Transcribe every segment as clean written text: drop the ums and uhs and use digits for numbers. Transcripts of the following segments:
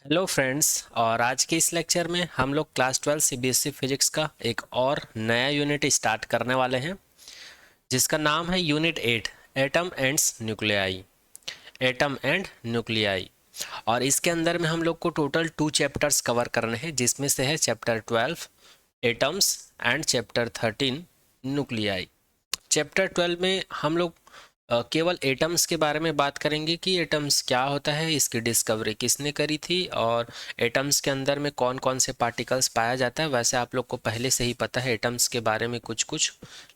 Hello friends. और आज के इस लेक्चर में हम लोग क्लास 12 सीबीएसई फिजिक्स का एक और नया यूनिट स्टार्ट करने वाले हैं, जिसका नाम है unit 8 atom ends nuclei. Atom and nuclei. और इसके अंदर में हम लोग को टोटल 2 चैप्टर्स कवर करने हैं, जिसमें से है chapter 12 atoms and chapter 13 nuclei. Chapter 12 में हम लोग केवल एटम्स के बारे में बात करेंगे कि एटम्स क्या होता है, इसकी डिस्कवरी किसने करी थी, और एटम्स के अंदर में कौन कौन से पार्टिकल्स पाया जाता है। वैसे आप लोग को पहले से ही पता है एटम्स के बारे में कुछ कुछ,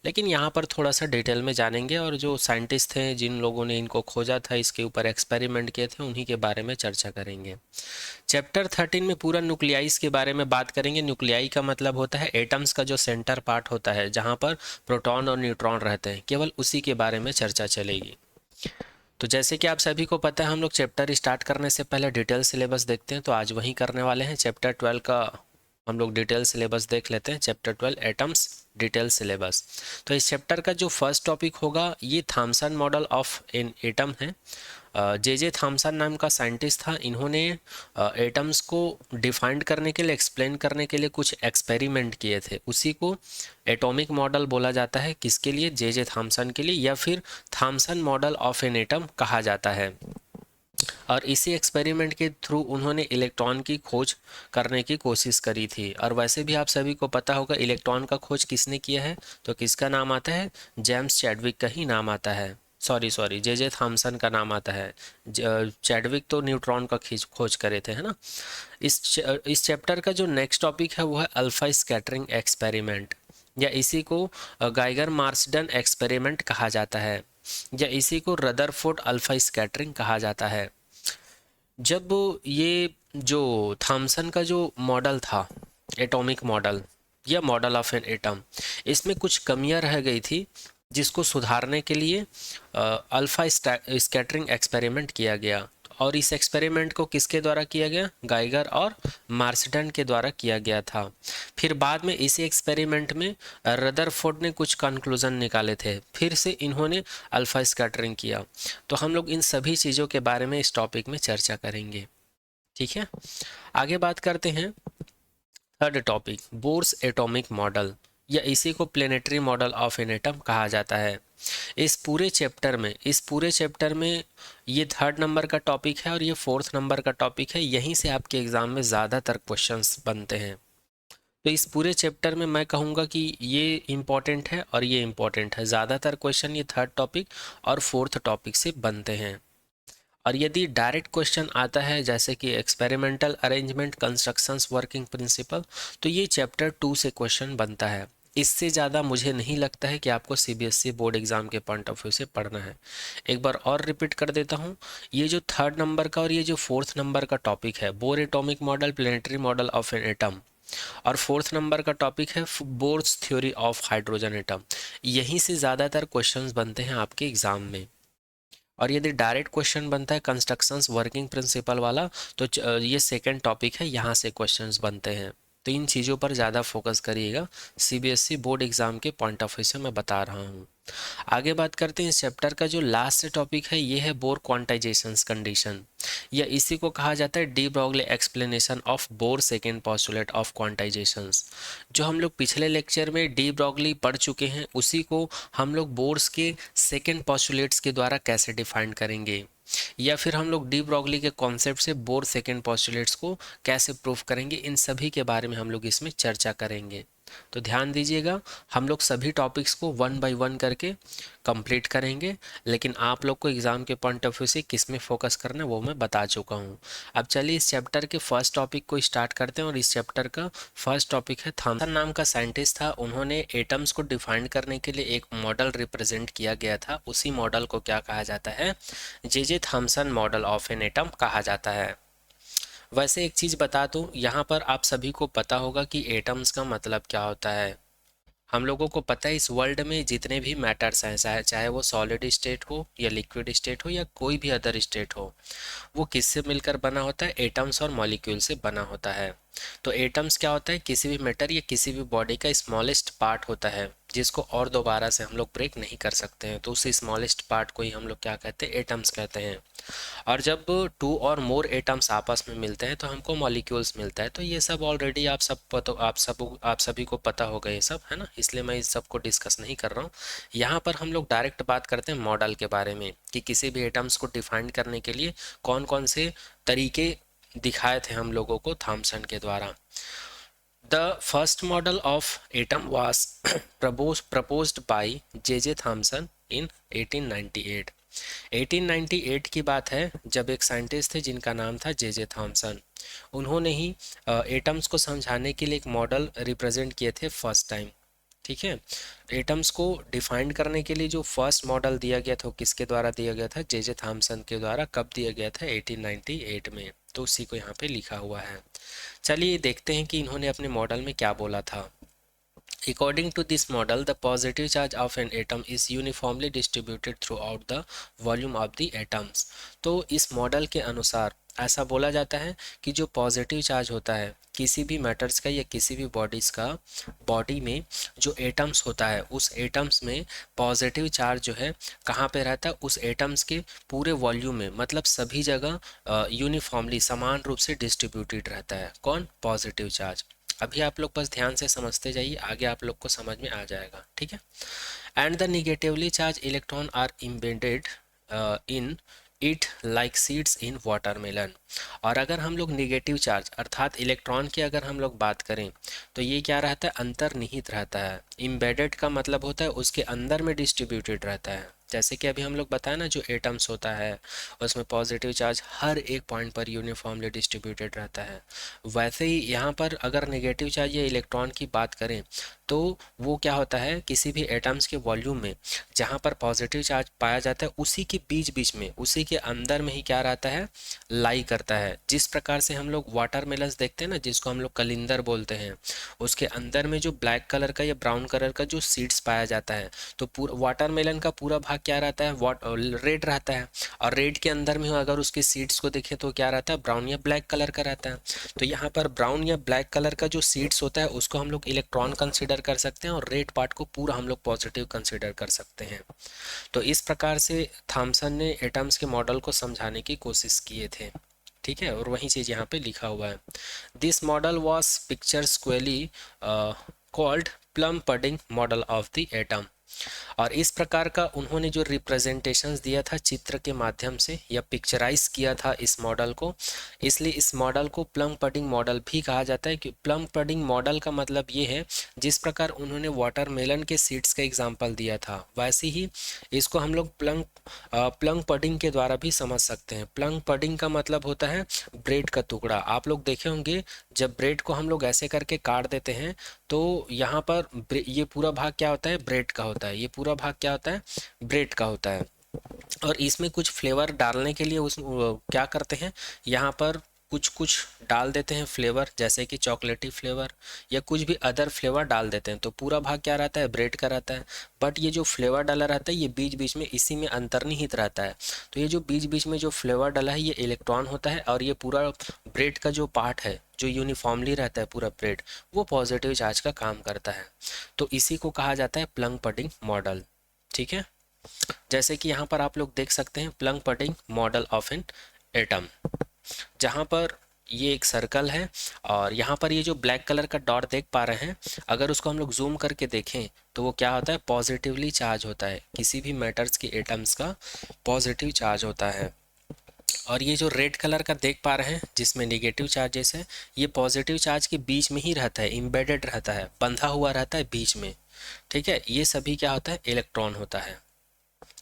लेकिन यहाँ पर थोड़ा सा डिटेल में जानेंगे, और जो साइंटिस्ट थे जिन लोगों ने इनको खोजा था, इसके ऊपर एक्सपेरिमेंट किए थे, उन्हीं के बारे में चर्चा करेंगे। चैप्टर 13 में पूरा न्यूक्लियाइस के बारे में बात करेंगे। न्यूक्लियाई का मतलब होता है एटम्स का जो सेंटर पार्ट होता है, जहाँ पर प्रोटॉन और न्यूट्रॉन रहते हैं, केवल उसी के बारे में चर्चा चलेगी। तो जैसे कि आप सभी को पता है, हम लोग चैप्टर स्टार्ट करने से पहले डिटेल सिलेबस देखते हैं, तो आज वही करने वाले हैं। चैप्टर 12 का हम लोग डिटेल सिलेबस देख लेते हैं। Chapter 12 atoms detail syllabus. तो इस चैप्टर का जो फर्स्ट टॉपिक होगा, ये Thompson model of an atom है। जे जे थॉमसन नाम का साइंटिस्ट था। इन्होंने एटम्स को डिफाइंड करने के लिए, एक्सप्लेन करने के लिए कुछ एक्सपेरिमेंट किए थे। उसी को एटॉमिक मॉडल बोला जाता है। किसके लिए? जे जे थॉमसन के लिए, या फिर Thompson model of an atom कहा जाता है। और इसी एक्सपेरिमेंट के थ्रू उन्होंने इलेक्ट्रॉन की खोज करने की कोशिश करी थी। और वैसे भी आप सभी को पता होगा इलेक्ट्रॉन का खोज किसने किया है, तो किसका नाम आता है? जेम्स चैडविक का ही नाम आता है। सॉरी, जे जे थॉमसन का नाम आता है। चैडविक तो न्यूट्रॉन का खोज करे थे, है ना। इस चैप्टर का जो नेक्स्ट टॉपिक है वो है अल्फा स्कैटरिंग एक्सपेरिमेंट, या इसी को गाइगर मार्सडन एक्सपेरिमेंट कहा जाता है, या इसी को रदरफोर्ड अल्फा स्कैटरिंग कहा जाता है। जब ये जो थॉमसन का जो मॉडल था, एटॉमिक मॉडल या मॉडल ऑफ एन एटम, इसमें कुछ कमियां रह गई थी, जिसको सुधारने के लिए अल्फा स्कैटरिंग एक्सपेरिमेंट किया गया। और इस एक्सपेरिमेंट को किसके द्वारा किया गया? गाइगर और मार्सडन के द्वारा किया गया था। फिर बाद में इसी एक्सपेरिमेंट में रदरफोर्ड ने कुछ कंक्लूजन निकाले थे, फिर से इन्होंने अल्फा स्कैटरिंग किया। तो हम लोग इन सभी चीज़ों के बारे में इस टॉपिक में चर्चा करेंगे। ठीक है, आगे बात करते हैं। Third topic, Bohr's atomic model, या इसी को planetary model of an atom कहा जाता है। इस पूरे चैप्टर में ये थर्ड नंबर का टॉपिक है, और ये फोर्थ नंबर का टॉपिक है। यहीं से आपके एग्जाम में ज़्यादातर क्वेश्चंस बनते हैं। तो इस पूरे चैप्टर में मैं कहूँगा कि ये इम्पॉर्टेंट है और ये इम्पॉर्टेंट है। ज़्यादातर क्वेश्चन ये थर्ड टॉपिक और फोर्थ टॉपिक से बनते हैं। और यदि डायरेक्ट क्वेश्चन आता है, जैसे कि experimental arrangement, constructions, working principle, तो ये चैप्टर 2 से क्वेश्चन बनता है। इससे ज़्यादा मुझे नहीं लगता है कि आपको सीबीएसई बोर्ड एग्जाम के पॉइंट ऑफ व्यू से पढ़ना है। एक बार और रिपीट कर देता हूँ, ये जो थर्ड नंबर का और ये जो फोर्थ नंबर का टॉपिक है, bore atomic model, planetary model of an atom, और फोर्थ नंबर का टॉपिक है bourse theory of hydrogen atom, यहीं से ज़्यादातर क्वेश्चंस बनते हैं आपके एग्जाम में। और यदि डायरेक्ट क्वेश्चन बनता है कंस्ट्रक्शंस, वर्किंग प्रिंसिपल वाला, तो ये सेकंड टॉपिक है, यहाँ से क्वेश्चंस बनते हैं। तो इन चीज़ों पर ज़्यादा फोकस करिएगा, सीबीएसई बोर्ड एग्जाम के पॉइंट ऑफ व्यू से मैं बता रहा हूँ। आगे बात करते हैं। इस चैप्टर का जो लास्ट टॉपिक है, ये है बोर क्वांटाइजेशंस कंडीशन, या इसी को कहा जाता है de Broglie explanation of Bohr second postulate of quantizations. जो हम लोग पिछले लेक्चर में डी ब्रॉगली पढ़ चुके हैं, उसी को हम लोग बोर्स के सेकेंड पोस्टुलेट्स के द्वारा कैसे डिफाइन करेंगे, या फिर हम लोग डी ब्रॉगली के कॉन्सेप्ट से बोर सेकेंड पोस्टुलेट्स को कैसे प्रूफ करेंगे, इन सभी के बारे में हम लोग इसमें चर्चा करेंगे। तो ध्यान दीजिएगा, हम लोग सभी टॉपिक्स को वन बाय वन करके कंप्लीट करेंगे, लेकिन आप लोग को एग्ज़ाम के पॉइंट ऑफ व्यू से किस में फोकस करना है वो मैं बता चुका हूँ। अब चलिए इस चैप्टर के फर्स्ट टॉपिक को स्टार्ट करते हैं। और इस चैप्टर का फर्स्ट टॉपिक है, थॉमसन नाम का साइंटिस्ट था, उन्होंने एटम्स को डिफाइन करने के लिए एक मॉडल रिप्रेजेंट किया गया था। उसी मॉडल को क्या कहा जाता है? J J Thomson model of an atom कहा जाता है। वैसे एक चीज़ बता दूं, यहाँ पर आप सभी को पता होगा कि एटम्स का मतलब क्या होता है। हम लोगों को पता है इस वर्ल्ड में जितने भी मैटर्स हैं, चाहे वो सॉलिड स्टेट हो या लिक्विड स्टेट हो या कोई भी अदर स्टेट हो, वो किससे मिलकर बना होता है? एटम्स और मॉलिक्यूल से बना होता है। तो एटम्स क्या होता है? किसी भी मैटर या किसी भी बॉडी का स्मॉलेस्ट पार्ट होता है, जिसको और दोबारा से हम लोग ब्रेक नहीं कर सकते हैं, तो उस स्मॉलेस्ट पार्ट को ही हम लोग क्या कहते हैं, एटम्स कहते हैं। और जब टू और मोर एटम्स आपस में मिलते हैं तो हमको मॉलिक्यूल्स मिलता है। तो ये सब ऑलरेडी आप सभी को पता होगा ये सब, है ना, इसलिए मैं इस सब को डिस्कस नहीं कर रहा हूँ। यहाँ पर हम लोग डायरेक्ट बात करते हैं मॉडल के बारे में, कि किसी भी एटम्स को डिफाइन करने के लिए कौन कौन से तरीके दिखाए थे हम लोगों को थॉमसन के द्वारा। The first model of atom was proposed by J.J. Thomson in 1898। 1898 की बात है, जब एक साइंटिस्ट थे जिनका नाम था जे थॉमसन। उन्होंने ही एटम्स को समझाने के लिए एक मॉडल रिप्रेजेंट किए थे फर्स्ट टाइम। ठीक है, एटम्स को डिफाइन करने के लिए जो फर्स्ट मॉडल दिया गया था वो किसके द्वारा दिया गया था, जे थॉमसन के द्वारा। कब दिया गया था, 1898 में। तो उसी को यहाँ पे लिखा हुआ है। चलिए देखते हैं कि इन्होंने अपने मॉडल में क्या बोला था। According to this model, the positive charge of an atom is uniformly distributed throughout the volume of the atoms। तो इस मॉडल के अनुसार ऐसा बोला जाता है कि जो पॉजिटिव चार्ज होता है किसी भी मैटर्स का या किसी भी बॉडीज का, बॉडी में जो एटम्स होता है उस एटम्स में पॉजिटिव चार्ज जो है कहाँ पे रहता है, उस एटम्स के पूरे वॉल्यूम में, मतलब सभी जगह यूनिफॉर्मली समान रूप से डिस्ट्रीब्यूटेड रहता है। कौन, पॉजिटिव चार्ज। अभी आप लोग बस ध्यान से समझते जाइए, आगे आप लोग को समझ में आ जाएगा। ठीक है, and the negatively charge electron are embedded in it like seeds in watermelon. और अगर हम लोग निगेटिव चार्ज अर्थात इलेक्ट्रॉन की अगर हम लोग बात करें तो ये क्या रहता है, अंतर्निहित रहता है। इम्बेडेड का मतलब होता है उसके अंदर में डिस्ट्रीब्यूटेड रहता है। जैसे कि अभी हम लोग बताए ना, जो एटम्स होता है उसमें पॉजिटिव चार्ज हर एक पॉइंट पर यूनिफॉर्मली डिस्ट्रीब्यूटेड रहता है, वैसे ही यहाँ पर अगर नेगेटिव चार्ज या इलेक्ट्रॉन की बात करें तो वो क्या होता है, किसी भी एटम्स के वॉल्यूम में जहाँ पर पॉजिटिव चार्ज पाया जाता है उसी के बीच बीच में, उसी के अंदर में ही क्या रहता है, लाई करता है। जिस प्रकार से हम लोग वाटरमेलन्स देखते हैं ना, जिसको हम लोग कलिंदर बोलते हैं, उसके अंदर में जो ब्लैक कलर का या ब्राउन कलर का जो सीड्स पाया जाता है, तो पूरा वाटरमेलन का पूरा भाग क्या रहता है, रेड रहता है। और रेड के अंदर में अगर उसके सीड्स को देखें तो क्या रहता है, ब्राउन या ब्लैक कलर का रहता है। तो यहाँ पर ब्राउन या ब्लैक कलर का जो सीड्स होता है उसको हम लोग इलेक्ट्रॉन कंसिडर कर सकते हैं, और रेड पार्ट को पूरा हम लोग पॉजिटिव कंसिडर कर सकते हैं। तो इस प्रकार से थॉमसन ने एटम्स के मॉडल को समझाने की कोशिश किए थे। ठीक है, और वही चीज़ यहाँ पे लिखा हुआ है। This model was picturesquely called plum pudding model of the atom. और इस प्रकार का उन्होंने जो रिप्रेजेंटेशंस दिया था चित्र के माध्यम से या पिक्चराइज किया था इस मॉडल को, इसलिए इस मॉडल को प्लम पडिंग मॉडल भी कहा जाता है। कि प्लम पडिंग मॉडल का मतलब ये है, जिस प्रकार उन्होंने वाटरमेलन के सीड्स का एग्जांपल दिया था वैसे ही इसको हम लोग प्लम पडिंग के द्वारा भी समझ सकते हैं। प्लम पडिंग का मतलब होता है ब्रेड का टुकड़ा। आप लोग देखे होंगे जब ब्रेड को हम लोग ऐसे करके काट देते हैं तो यहाँ पर ये पूरा भाग क्या होता है, ब्रेड का होता है। ये पूरा भाग क्या होता है, ब्रेड का होता है। और इसमें कुछ फ्लेवर डालने के लिए क्या करते हैं, यहाँ पर कुछ कुछ डाल देते हैं फ्लेवर, जैसे कि चॉकलेटी फ्लेवर या कुछ भी अदर फ्लेवर डाल देते हैं, तो पूरा भाग क्या रहता है, ब्रेड का रहता है। बट ये जो फ्लेवर डाला रहता है ये बीच बीच में इसी में अंतर्निहित रहता है। तो ये जो बीच बीच में जो फ्लेवर डाला है ये इलेक्ट्रॉन होता है, और ये पूरा ब्रेड का जो पार्ट है जो यूनिफॉर्मली रहता है पूरा ब्रेड, वो पॉजिटिव चार्ज का काम करता है। तो इसी को कहा जाता है प्लम पडिंग मॉडल। ठीक है, जैसे कि यहाँ पर आप लोग देख सकते हैं plum pudding model of an atom, जहाँ पर ये एक सर्कल है और यहाँ पर ये जो ब्लैक कलर का डॉट देख पा रहे हैं, अगर उसको हम लोग जूम करके देखें तो वो क्या होता है, पॉजिटिवली चार्ज होता है। किसी भी मैटर्स के एटम्स का पॉजिटिव चार्ज होता है। और ये जो रेड कलर का देख पा रहे हैं जिसमें नेगेटिव चार्जेस है, ये पॉजिटिव चार्ज के बीच में ही रहता है, इम्बेडेड रहता है, बंधा हुआ रहता है बीच में। ठीक है, ये सभी क्या होता है, इलेक्ट्रॉन होता है।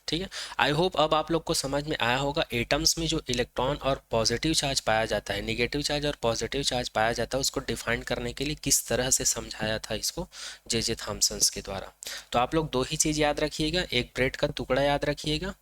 ठीक है, आई होप अब आप लोग को समझ में आया होगा एटम्स में जो इलेक्ट्रॉन और पॉजिटिव चार्ज पाया जाता है, नेगेटिव चार्ज और पॉजिटिव चार्ज पाया जाता है, उसको डिफाइन करने के लिए किस तरह से समझाया था इसको जे थॉमसन के द्वारा। तो आप लोग दो ही चीज़ याद रखिएगा, एक ब्रेड का टुकड़ा याद रखिएगा,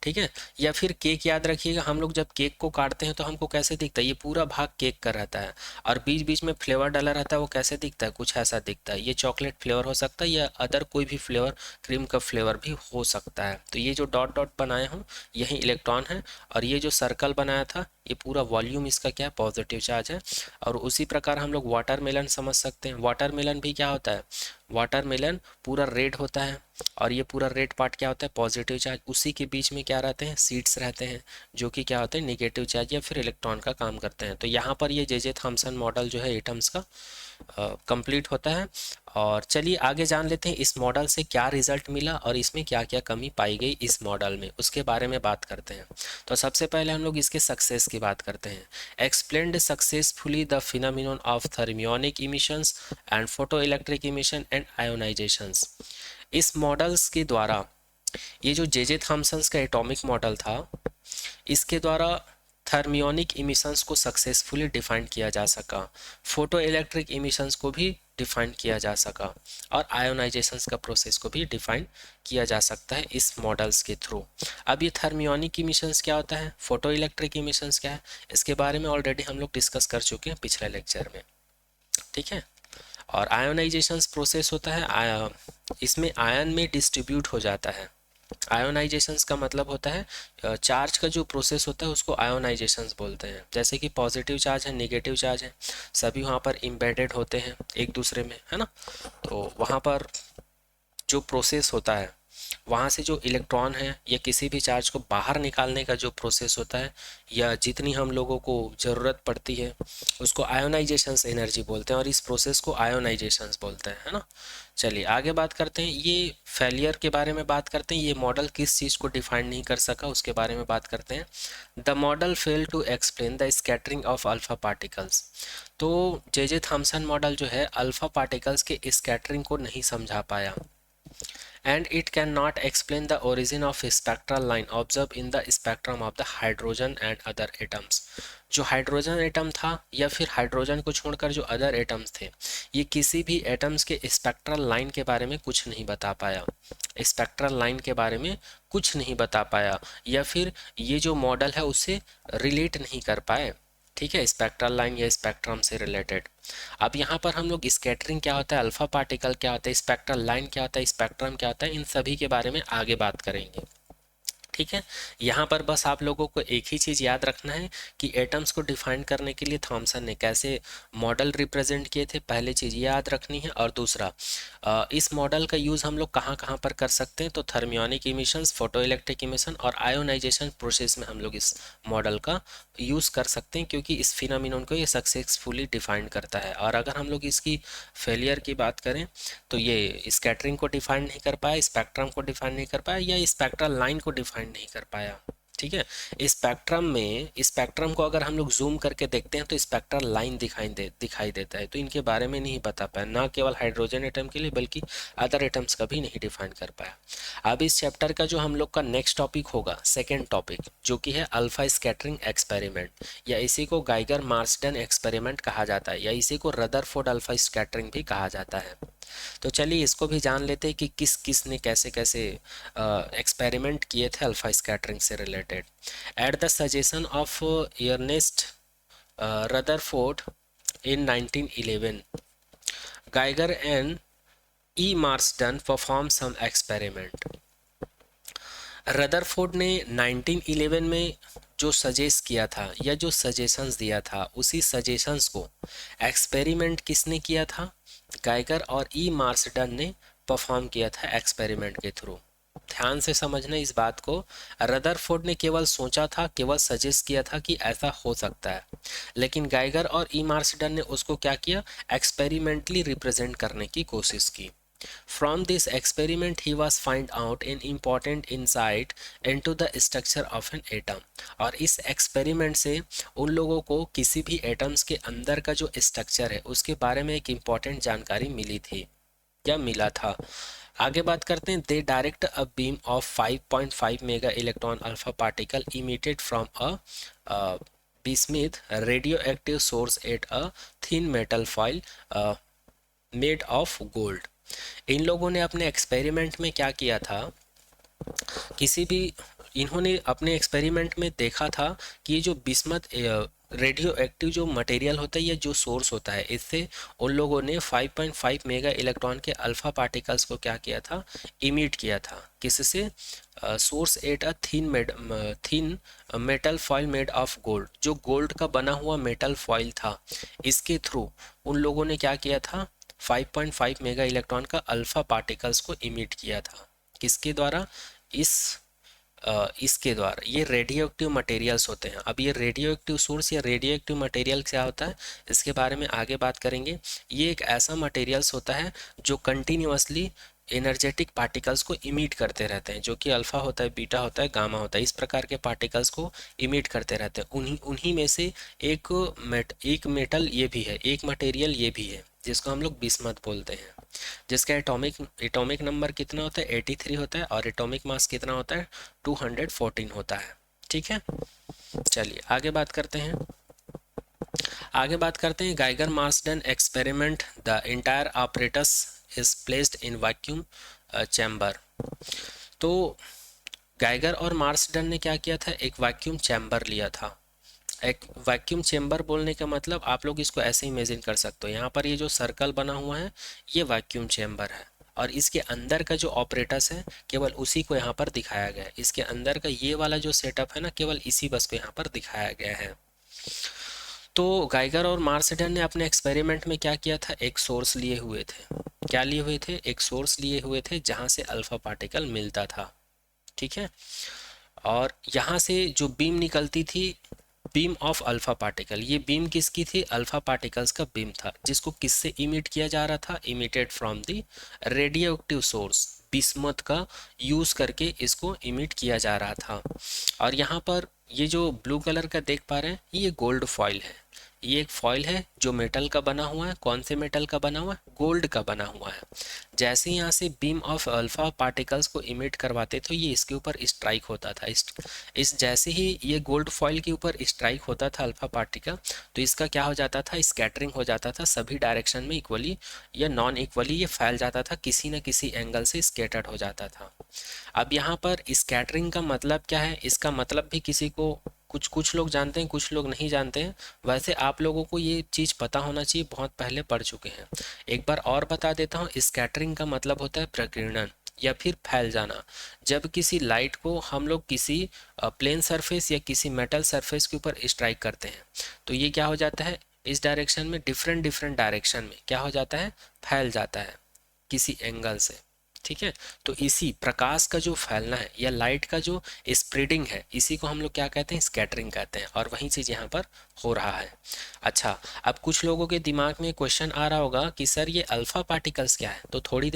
ठीक है, या फिर केक याद रखिएगा। हम लोग जब केक को काटते हैं तो हमको कैसे दिखता है, ये पूरा भाग केक का रहता है और बीच बीच में फ्लेवर डाला रहता है, वो कैसे दिखता है, कुछ ऐसा दिखता है। ये चॉकलेट फ्लेवर हो सकता है या अदर कोई भी फ्लेवर, क्रीम का फ्लेवर भी हो सकता है। तो ये जो डॉट डॉट बनाया हूँ यही इलेक्ट्रॉन है, और ये जो सर्कल बनाया था ये पूरा वॉल्यूम इसका क्या है, पॉजिटिव चार्ज है। और उसी प्रकार हम लोग वाटरमेलन समझ सकते हैं। वाटरमेलन भी क्या होता है, वाटरमेलन पूरा रेड होता है और ये पूरा रेड पार्ट क्या होता है, पॉजिटिव चार्ज। उसी के बीच में क्या रहते हैं, सीड्स रहते हैं जो कि क्या होते हैं, नेगेटिव चार्ज या फिर इलेक्ट्रॉन का काम करते हैं। तो यहाँ पर ये जे थॉमसन मॉडल जो है एटम्स का कंप्लीट होता है। और चलिए आगे जान लेते हैं इस मॉडल से क्या रिजल्ट मिला और इसमें क्या क्या कमी पाई गई इस मॉडल में, उसके बारे में बात करते हैं। तो सबसे पहले हम लोग इसके सक्सेस की बात करते हैं। Explained successfully the phenomenon of thermionic emissions and photo electric emission and ionizations. इस मॉडल्स के द्वारा, ये जो जे थॉमसन्स का एटॉमिक मॉडल था, इसके द्वारा थर्मियोनिक इमिशंस को सक्सेसफुली डिफाइन किया जा सका, फोटो इलेक्ट्रिक इमिशंस को भी डिफाइन किया जा सका और आयोनाइजेशंस का प्रोसेस को भी डिफाइन किया जा सकता है इस मॉडल्स के थ्रू। अब ये थर्मियोनिक इमिशंस क्या होता है, फोटो इलेक्ट्रिक इमिशंस क्या है, इसके बारे में ऑलरेडी हम लोग डिस्कस कर चुके हैं पिछले लेक्चर में, ठीक है। और आयोनाइजेशंस प्रोसेस होता है, इसमें आयन में डिस्ट्रीब्यूट हो जाता है। आयोनाइजेशंस का मतलब होता है चार्ज का जो प्रोसेस होता है उसको आयोनाइजेशंस बोलते हैं। जैसे कि पॉजिटिव चार्ज है, नेगेटिव चार्ज है, सभी वहाँ पर इम्बेडेड होते हैं एक दूसरे में, है ना। तो वहाँ पर जो प्रोसेस होता है, वहाँ से जो इलेक्ट्रॉन है या किसी भी चार्ज को बाहर निकालने का जो प्रोसेस होता है, या जितनी हम लोगों को ज़रूरत पड़ती है, उसको आयोनाइजेशंस एनर्जी बोलते हैं और इस प्रोसेस को आयोनाइजेशंस बोलते हैं, है ना। चलिए आगे बात करते हैं, ये फेलियर के बारे में बात करते हैं। ये मॉडल किस चीज़ को डिफाइन नहीं कर सका उसके बारे में बात करते हैं। The model fail to explain the scattering of alpha particles. तो जे थॉमसन मॉडल जो है अल्फा पार्टिकल्स के स्कैटरिंग को नहीं समझा पाया। And it cannot explain the origin of spectral line observed in the spectrum of the hydrogen and other atoms। जो hydrogen atom था या फिर हाइड्रोजन को छोड़कर जो अदर एटम्स थे, ये किसी भी एटम्स के स्पेक्ट्रल लाइन के बारे में कुछ नहीं बता पाया, स्पेक्ट्रल लाइन के बारे में कुछ नहीं बता पाया, या फिर ये जो मॉडल है उससे रिलेट नहीं कर पाए, ठीक है, स्पेक्ट्रल लाइन या स्पेक्ट्रम से रिलेटेड। अब यहाँ पर हम लोग स्कैटरिंग क्या होता है, अल्फा पार्टिकल क्या होता है, स्पेक्ट्रल लाइन क्या होता है, स्पेक्ट्रम क्या होता है, इन सभी के बारे में आगे बात करेंगे, ठीक है। यहाँ पर बस आप लोगों को एक ही चीज़ याद रखना है कि एटम्स को डिफाइन करने के लिए थॉमसन ने कैसे मॉडल रिप्रेजेंट किए थे, पहली चीज़ याद रखनी है। और दूसरा, इस मॉडल का यूज़ हम लोग कहाँ कहाँ पर कर सकते हैं, तो thermionic emissions, photo electric emission और आयोनाइजेशन प्रोसेस में हम लोग इस मॉडल का यूज़ कर सकते हैं, क्योंकि इस फिनोमिनन को ये सक्सेसफुली डिफाइन करता है। और अगर हम लोग इसकी फेलियर की बात करें तो ये स्कैटरिंग को डिफाइन नहीं कर पाया, स्पेक्ट्रम को डिफाइन नहीं कर पाया, या स्पेक्ट्रल लाइन को डिफाइन नहीं कर पाया, ठीक है। स्पेक्ट्रम में, स्पेक्ट्रम को अगर हम लोग जूम करके देखते हैं तो स्पेक्ट्रल लाइन दिखाई देता है, तो इनके बारे में नहीं बता पाया, ना केवल हाइड्रोजन एटम के लिए बल्कि अदर एटम्स का भी नहीं डिफाइन कर पाया। अब इस चैप्टर का जो हम लोग का नेक्स्ट टॉपिक होगा, सेकेंड टॉपिक, जो कि है अल्फा स्कैटरिंग एक्सपेरिमेंट, या इसी को गाइगर मार्सडन एक्सपेरिमेंट कहा जाता है, या इसी को रदरफोर्ड अल्फा स्कैटरिंग भी कहा जाता है। तो चलिए इसको भी जान लेते हैं कि किस किस ने कैसे कैसे एक्सपेरिमेंट किए थे अल्फा स्कैटरिंग से related. At the suggestion of Ernest Rutherford in 1911, Geiger and E. Marsden performed some experiment। Rutherford ने 1911 में जो सजेस्ट किया था या जो सजेशंस दिया था, उसी सजेशंस को एक्सपेरिमेंट किसने किया था, गाइगर और ई मार्सडन ने परफॉर्म किया था एक्सपेरिमेंट के थ्रू। ध्यान से समझना इस बात को, रदरफोर्ड ने केवल सोचा था, केवल सजेस्ट किया था कि ऐसा हो सकता है, लेकिन गाइगर और ई मार्सडन ने उसको क्या किया, एक्सपेरिमेंटली रिप्रेजेंट करने की कोशिश की। From this experiment he was find out an important insight into the structure of an atom। और इस एक्सपेरिमेंट से उन लोगों को किसी भी एटम्स के अंदर का जो स्ट्रक्चर है उसके बारे में एक इम्पॉर्टेंट जानकारी मिली थी या मिला था। आगे बात करते हैं। They direct a beam of 5.5 mega electron alpha particle emitted from a bismuth radioactive source at a thin metal foil made of gold। इन लोगों ने अपने एक्सपेरिमेंट में क्या किया था, इन्होंने अपने एक्सपेरिमेंट में देखा था कि ये जो रेडियो एक्टिव जो मटेरियल होता है या जो सोर्स होता है, इससे उन लोगों ने 5.5 मेगा इलेक्ट्रॉन के अल्फा पार्टिकल्स को क्या किया था, इमिट किया था। किससे? Source at a thin metal foil made of gold, जो गोल्ड का बना हुआ मेटल फॉइल था, इसके थ्रू उन लोगों ने क्या किया था, 5.5 मेगा इलेक्ट्रॉन का अल्फा पार्टिकल्स को इमिट किया था। किसके द्वारा? इसके द्वारा। ये रेडियो एक्टिव मटेरियल्स होते हैं। अब ये रेडियो एक्टिव सोर्स या रेडियो एक्टिव मटेरियल क्या होता है, इसके बारे में आगे बात करेंगे। ये एक ऐसा मटेरियल्स होता है जो कंटिन्यूअसली एनर्जेटिक पार्टिकल्स को इमिट करते रहते हैं, जो कि अल्फा होता है, बीटा होता है, गामा होता है, इस प्रकार के पार्टिकल्स को इमिट करते रहते हैं। उन्हीं में से एक मेटल ये भी है, एक मटेरियल ये भी है, जिसको हम लोग बिस्मथ बोलते हैं, जिसका एटॉमिक नंबर कितना होता है, 83 होता है, और एटॉमिक मास कितना होता है, 214 होता है। ठीक है, चलिए आगे बात करते हैं। Geiger Marsden experiment, the entire apparatus is placed in vacuum chamber. तो गाइगर और मार्सडन ने क्या किया था, एक वैक्यूम चैम्बर लिया था। एक वैक्यूम चेम्बर बोलने का मतलब आप लोग इसको ऐसे इमेजिन कर सकते हो, यहाँ पर ये जो सर्कल बना हुआ है ये वैक्यूम चेम्बर है, और इसके अंदर का जो ऑपरेटस है केवल उसी को यहाँ पर दिखाया गया है। इसके अंदर का ये वाला जो सेटअप है ना, केवल इसी बस को यहाँ पर दिखाया गया है। तो गाइगर और मार्सडन ने अपने एक्सपेरिमेंट में क्या किया था, एक सोर्स लिए हुए थे। क्या लिए हुए थे? एक सोर्स लिए हुए थे जहाँ से अल्फा पार्टिकल मिलता था। ठीक है, और यहाँ से जो बीम निकलती थी, बीम ऑफ अल्फा पार्टिकल, ये बीम किसकी थी, अल्फा पार्टिकल्स का बीम था, जिसको किससे इमिट किया जा रहा था, emitted from the radio active source, bismuth का यूज करके इसको इमिट किया जा रहा था। और यहाँ पर ये जो ब्लू कलर का देख पा रहे हैं, ये गोल्ड फॉइल है। ये एक फॉइल है जो मेटल का बना हुआ है। कौन से मेटल का बना हुआ है? गोल्ड का बना हुआ है। जैसे यहाँ से बीम ऑफ अल्फा पार्टिकल्स को इमिट करवाते तो ये इसके ऊपर स्ट्राइक होता था। इस जैसे ही ये गोल्ड फॉइल के ऊपर स्ट्राइक होता था अल्फा पार्टिकल, तो इसका क्या हो जाता था, स्कैटरिंग हो जाता था, सभी डायरेक्शन में इक्वली या नॉन इक्वली ये फैल जाता था, किसी न किसी एंगल से स्कैटर्ड हो जाता था। अब यहाँ पर स्कैटरिंग का मतलब क्या है, इसका मतलब भी किसी को कुछ लोग जानते हैं, कुछ लोग नहीं जानते हैं। वैसे आप लोगों को ये चीज़ पता होना चाहिए, बहुत पहले पढ़ चुके हैं। एक बार और बता देता हूँ, स्कैटरिंग का मतलब होता है प्रकीर्णन या फिर फैल जाना। जब किसी लाइट को हम लोग किसी प्लेन सरफेस या किसी मेटल सरफेस के ऊपर स्ट्राइक करते हैं, तो ये क्या हो जाता है, इस डायरेक्शन में डिफरेंट डायरेक्शन में क्या हो जाता है, फैल जाता है किसी एंगल से। ठीक है, तो इसी प्रकाश का जो फैलना है या लाइट का जो स्प्रेडिंग है, इसी को हम लोग क्या कहते हैं, स्कैटरिंग कहते हैं, और वही चीज़ यहाँ पर हो रहा है। अच्छा, अब कुछ लोगों के दिमाग में क्वेश्चन आ रहा होगा कि सर ये अल्फा पार्टिकल्स क्या है, तो थोड़ी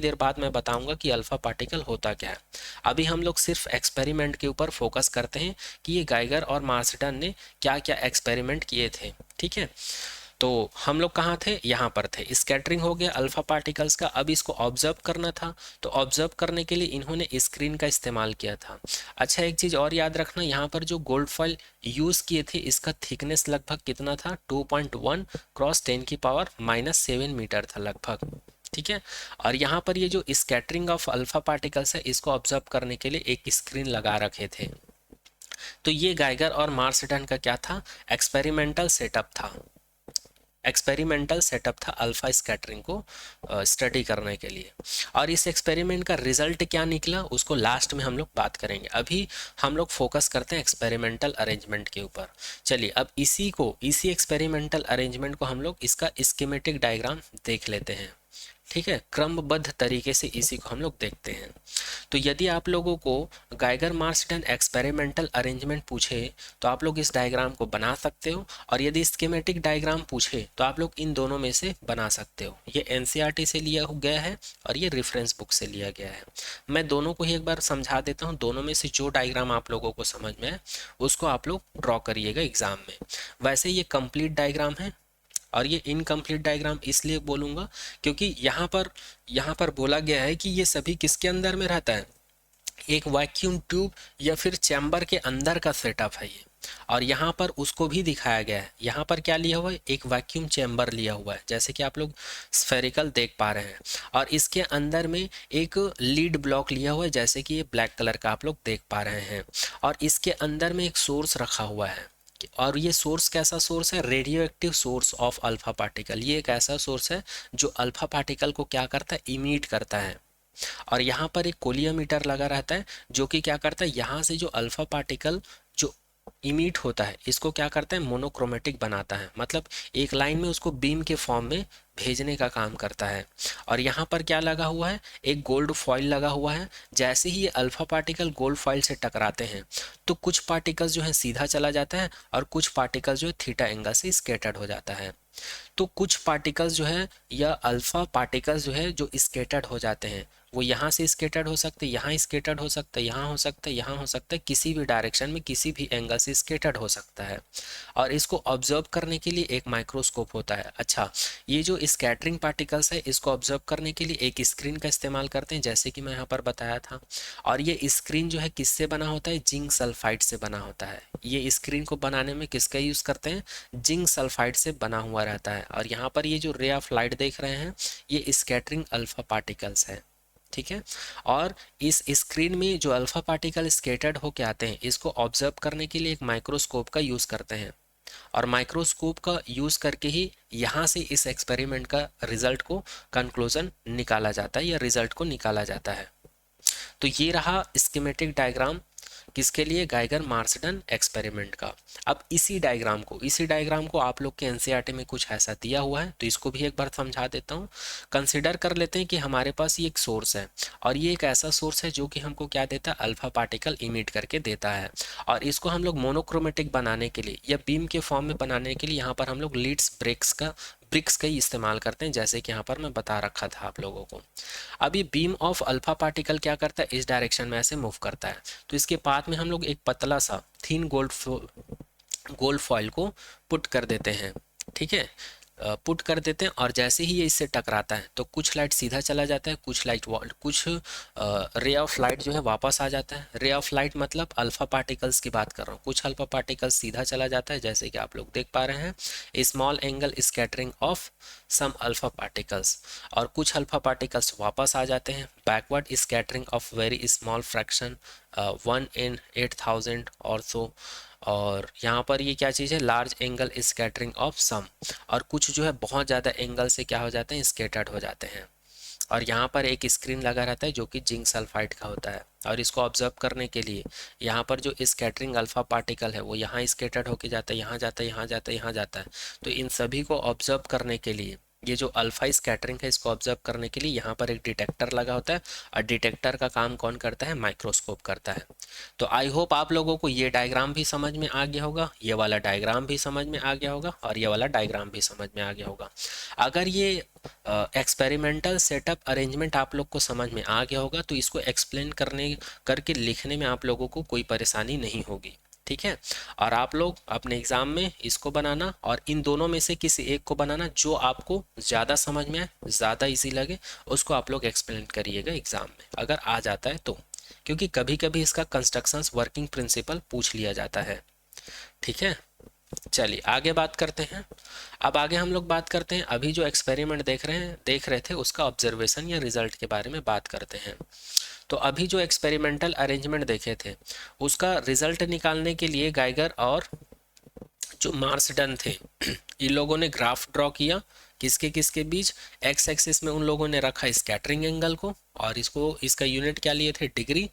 देर बाद मैं बताऊंगा कि अल्फा पार्टिकल होता क्या है। अभी हम लोग सिर्फ एक्सपेरिमेंट के ऊपर फोकस करते हैं कि ये गाइगर और मार्सडन ने क्या क्या एक्सपेरिमेंट किए थे। ठीक है, तो हम लोग कहाँ थे, यहाँ पर थे। स्कैटरिंग हो गया अल्फा पार्टिकल्स का। अब इसको ऑब्जर्व करना था, तो ऑब्जर्व करने के लिए इन्होंने स्क्रीन का इस्तेमाल किया था। अच्छा, एक चीज़ और याद रखना, यहाँ पर जो गोल्ड फॉइल यूज़ किए थे, इसका थिकनेस लगभग कितना था, 2.1 क्रॉस 10 की पावर -7 मीटर था लगभग। ठीक है, और यहाँ पर ये जो स्कैटरिंग ऑफ अल्फा पार्टिकल्स है, इसको ऑब्जर्व करने के लिए एक स्क्रीन लगा रखे थे। तो ये गाइगर और मार्सडन का क्या था, एक्सपेरिमेंटल सेटअप था। एक्सपेरिमेंटल सेटअप था अल्फा स्कैटरिंग को स्टडी करने के लिए। और इस एक्सपेरिमेंट का रिजल्ट क्या निकला, उसको लास्ट में हम लोग बात करेंगे। अभी हम लोग फोकस करते हैं एक्सपेरिमेंटल अरेंजमेंट के ऊपर। चलिए, अब इसी एक्सपेरिमेंटल अरेंजमेंट को हम लोग इसका स्कीमेटिक डायग्राम देख लेते हैं। ठीक है, क्रमबद्ध तरीके से इसी को हम लोग देखते हैं। तो यदि आप लोगों को गाइगर मार्सडन एक्सपेरिमेंटल अरेंजमेंट पूछे तो आप लोग इस डायग्राम को बना सकते हो, और यदि स्कीमेटिक डायग्राम पूछे तो आप लोग इन दोनों में से बना सकते हो। ये एनसीईआरटी से लिया गया है और ये रेफरेंस बुक से लिया गया है। मैं दोनों को ही एक बार समझा देता हूँ। दोनों में से जो डायग्राम आप लोगों को समझ में है उसको आप लोग ड्रॉ करिएगा एग्जाम में। वैसे ये कंप्लीट डायग्राम है, और ये इनकम्प्लीट डायग्राम इसलिए बोलूँगा क्योंकि यहाँ पर बोला गया है कि ये सभी किसके अंदर में रहता है, एक वैक्यूम ट्यूब या फिर चैम्बर के अंदर का सेटअप है ये। और यहाँ पर उसको भी दिखाया गया है। यहाँ पर क्या लिया हुआ है, एक वैक्यूम चैम्बर लिया हुआ है, जैसे कि आप लोग स्फेरिकल देख पा रहे हैं, और इसके अंदर में एक लीड ब्लॉक लिया हुआ है, जैसे कि ये ब्लैक कलर का आप लोग देख पा रहे हैं, और इसके अंदर में एक सोर्स रखा हुआ है। और ये सोर्स कैसा सोर्स है, radio active source of alpha particle. ये एक ऐसा सोर्स है जो अल्फा पार्टिकल को क्या करता है, इमिट करता है। और यहाँ पर एक कोलियोमीटर लगा रहता है जो कि क्या करता है, यहाँ से जो अल्फा पार्टिकल जो इमिट होता है इसको क्या करता है, मोनोक्रोमेटिक बनाता है, मतलब एक लाइन में उसको बीम के फॉर्म में भेजने का काम करता है। और यहाँ पर क्या लगा हुआ है, एक गोल्ड फॉइल लगा हुआ है। जैसे ही ये अल्फा पार्टिकल गोल्ड फॉइल से टकराते हैं तो कुछ पार्टिकल्स जो है सीधा चला जाता है और कुछ पार्टिकल्स जो है थीटा एंगल से स्केटर्ड हो जाता है। तो कुछ पार्टिकल्स जो है या अल्फा पार्टिकल्स जो है जो स्केटर्ड हो जाते हैं वो यहाँ से स्केटर्ड हो सकते हैं, यहाँ स्केटर्ड हो सकता है, यहाँ हो सकता है, यहाँ हो सकता है, किसी भी डायरेक्शन में किसी भी एंगल से स्केटर्ड हो सकता है। और इसको ऑब्जर्व करने के लिए एक माइक्रोस्कोप होता है। अच्छा, ये जो स्कैटरिंग पार्टिकल्स है इसको ऑब्जर्व करने के लिए एक स्क्रीन का इस्तेमाल करते हैं, जैसे कि मैं यहाँ पर बताया था। और ये स्क्रीन जो है किससे बना होता है, जिंक सल्फाइड से बना होता है। ये स्क्रीन को बनाने में किसका यूज़ करते हैं, जिंक सल्फाइड से बना हुआ रहता है। और यहाँ पर ये जो रे ऑफ लाइट देख रहे हैं ये स्कैटरिंग अल्फा पार्टिकल्स है, ठीक है। और इस स्क्रीन में जो अल्फा पार्टिकल स्केटर्ड होके आते हैं इसको ऑब्जर्व करने के लिए एक माइक्रोस्कोप का यूज़ करते हैं। और माइक्रोस्कोप का यूज़ करके ही यहाँ से इस एक्सपेरिमेंट का रिजल्ट को कंक्लूजन निकाला जाता है या रिजल्ट को निकाला जाता है। तो ये रहा स्कीमेटिक डायग्राम किसके लिए, गाइगर मार्सडन एक्सपेरिमेंट का। अब इसी डायग्राम को आप लोग के एनसीईआरटी में कुछ ऐसा दिया हुआ है, तो इसको भी एक बार समझा देता हूँ। कंसिडर कर लेते हैं कि हमारे पास ये एक सोर्स है और ये एक ऐसा सोर्स है जो कि हमको क्या देता है, अल्फा पार्टिकल इमिट करके देता है। और इसको हम लोग मोनोक्रोमेटिक बनाने के लिए या बीम के फॉर्म में बनाने के लिए यहाँ पर हम लोग लीड्स ब्रिक्स का ही इस्तेमाल करते हैं, जैसे कि यहाँ पर मैं बता रखा था आप लोगों को। अब ये बीम ऑफ अल्फा पार्टिकल क्या करता है, इस डायरेक्शन में ऐसे मूव करता है। तो इसके पाथ में हम लोग एक पतला सा थीन गोल्ड फॉइल को पुट कर देते हैं, ठीक है, पुट कर देते हैं। और जैसे ही ये इससे टकराता है तो कुछ लाइट सीधा चला जाता है, कुछ रे ऑफ लाइट जो है वापस आ जाता है। रे ऑफ लाइट मतलब अल्फा पार्टिकल्स की बात कर रहा हूँ। कुछ अल्फा पार्टिकल्स सीधा चला जाता है जैसे कि आप लोग देख पा रहे हैं, small angle scattering of some alpha particles. और कुछ अल्फा पार्टिकल्स वापस आ जाते हैं, backward scattering of very small fraction 1 in 8000 और सो। और यहाँ पर ये क्या चीज़ है, लार्ज एंगल स्कैटरिंग ऑफ सम। और कुछ जो है बहुत ज़्यादा एंगल से क्या हो जाते हैं, स्केटर्ड हो जाते हैं। और यहाँ पर एक स्क्रीन लगा रहता है जो कि जिंक सल्फाइड का होता है। और इसको ऑब्जर्व करने के लिए यहाँ पर जो स्कैटरिंग अल्फा पार्टिकल है वो यहाँ स्केटर्ड होके जाता है, यहाँ जाता है, यहाँ जाता है, यहाँ जाता है। तो इन सभी को ऑब्जर्व करने के लिए ये जो अल्फा स्कैटरिंग है इसको ऑब्जर्व करने के लिए यहाँ पर एक डिटेक्टर लगा होता है। और डिटेक्टर का काम कौन करता है, माइक्रोस्कोप करता है। तो आई होप आप लोगों को ये डायग्राम भी समझ में आ गया होगा, ये वाला डायग्राम भी समझ में आ गया होगा और ये वाला डायग्राम भी समझ में आ गया होगा। अगर ये एक्सपेरिमेंटल सेटअप अरेंजमेंट आप लोग को समझ में आ गया होगा तो इसको एक्सप्लेन करके लिखने में आप लोगों को कोई परेशानी नहीं होगी, ठीक है। और आप लोग अपने एग्जाम में इसको बनाना और इन दोनों में से किसी एक को बनाना जो आपको ज़्यादा समझ में आए, ज़्यादा इजी लगे, उसको आप लोग एक्सप्लेन करिएगा एग्जाम में अगर आ जाता है तो। क्योंकि कभी कभी इसका कंस्ट्रक्शंस वर्किंग प्रिंसिपल पूछ लिया जाता है, ठीक है। चलिए आगे बात करते हैं। अब आगे हम लोग बात करते हैं, अभी जो एक्सपेरिमेंट देख रहे थे उसका ऑब्जर्वेशन या रिजल्ट के बारे में बात करते हैं। तो अभी जो एक्सपेरिमेंटल अरेंजमेंट देखे थे उसका रिजल्ट निकालने के लिए गाइगर और जो मार्सडन थे इन लोगों ने ग्राफ ड्रॉ किया किसके किसके बीच। एक्स एक्सिस में उन लोगों ने रखा स्कैटरिंग एंगल को और इसका यूनिट क्या लिए थे, डिग्री।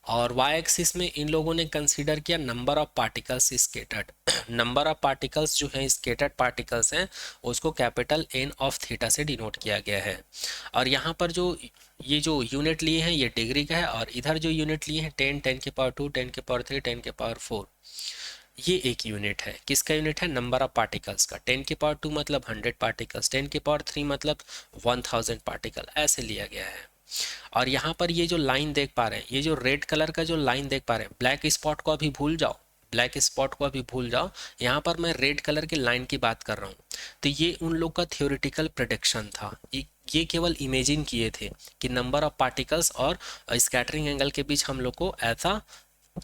और वाई एक्सिस में इन लोगों ने कंसीडर किया number of particles scattered. Number of particles जो हैं स्केटर्ड पार्टिकल्स हैं उसको कैपिटल एन ऑफ थीटा से डिनोट किया गया है। और यहाँ पर ये जो यूनिट लिए हैं ये डिग्री का है और इधर जो यूनिट लिए हैं 10, 10 के पावर 2, 10 के पावर 3, 10 के पावर 4, ये एक यूनिट है। किसका यूनिट है, नंबर ऑफ पार्टिकल्स का। 10 के पावर 2 मतलब 100 पार्टिकल्स, 10 के पावर 3 मतलब 1000 पार्टिकल, ऐसे लिया गया है। और यहाँ पर ये जो लाइन देख पा रहे हैं, ये जो रेड कलर का जो लाइन देख पा रहे हैं, ब्लैक स्पॉट को अभी भूल जाओ, ब्लैक स्पॉट को अभी भूल जाओ, यहाँ पर मैं रेड कलर की लाइन की बात कर रहा हूँ। तो ये उन लोग का थ्योरेटिकल प्रेडिक्शन था, ये केवल इमेजिन किए थे कि नंबर ऑफ पार्टिकल्स और स्कैटरिंग एंगल के बीच हम लोग को ऐसा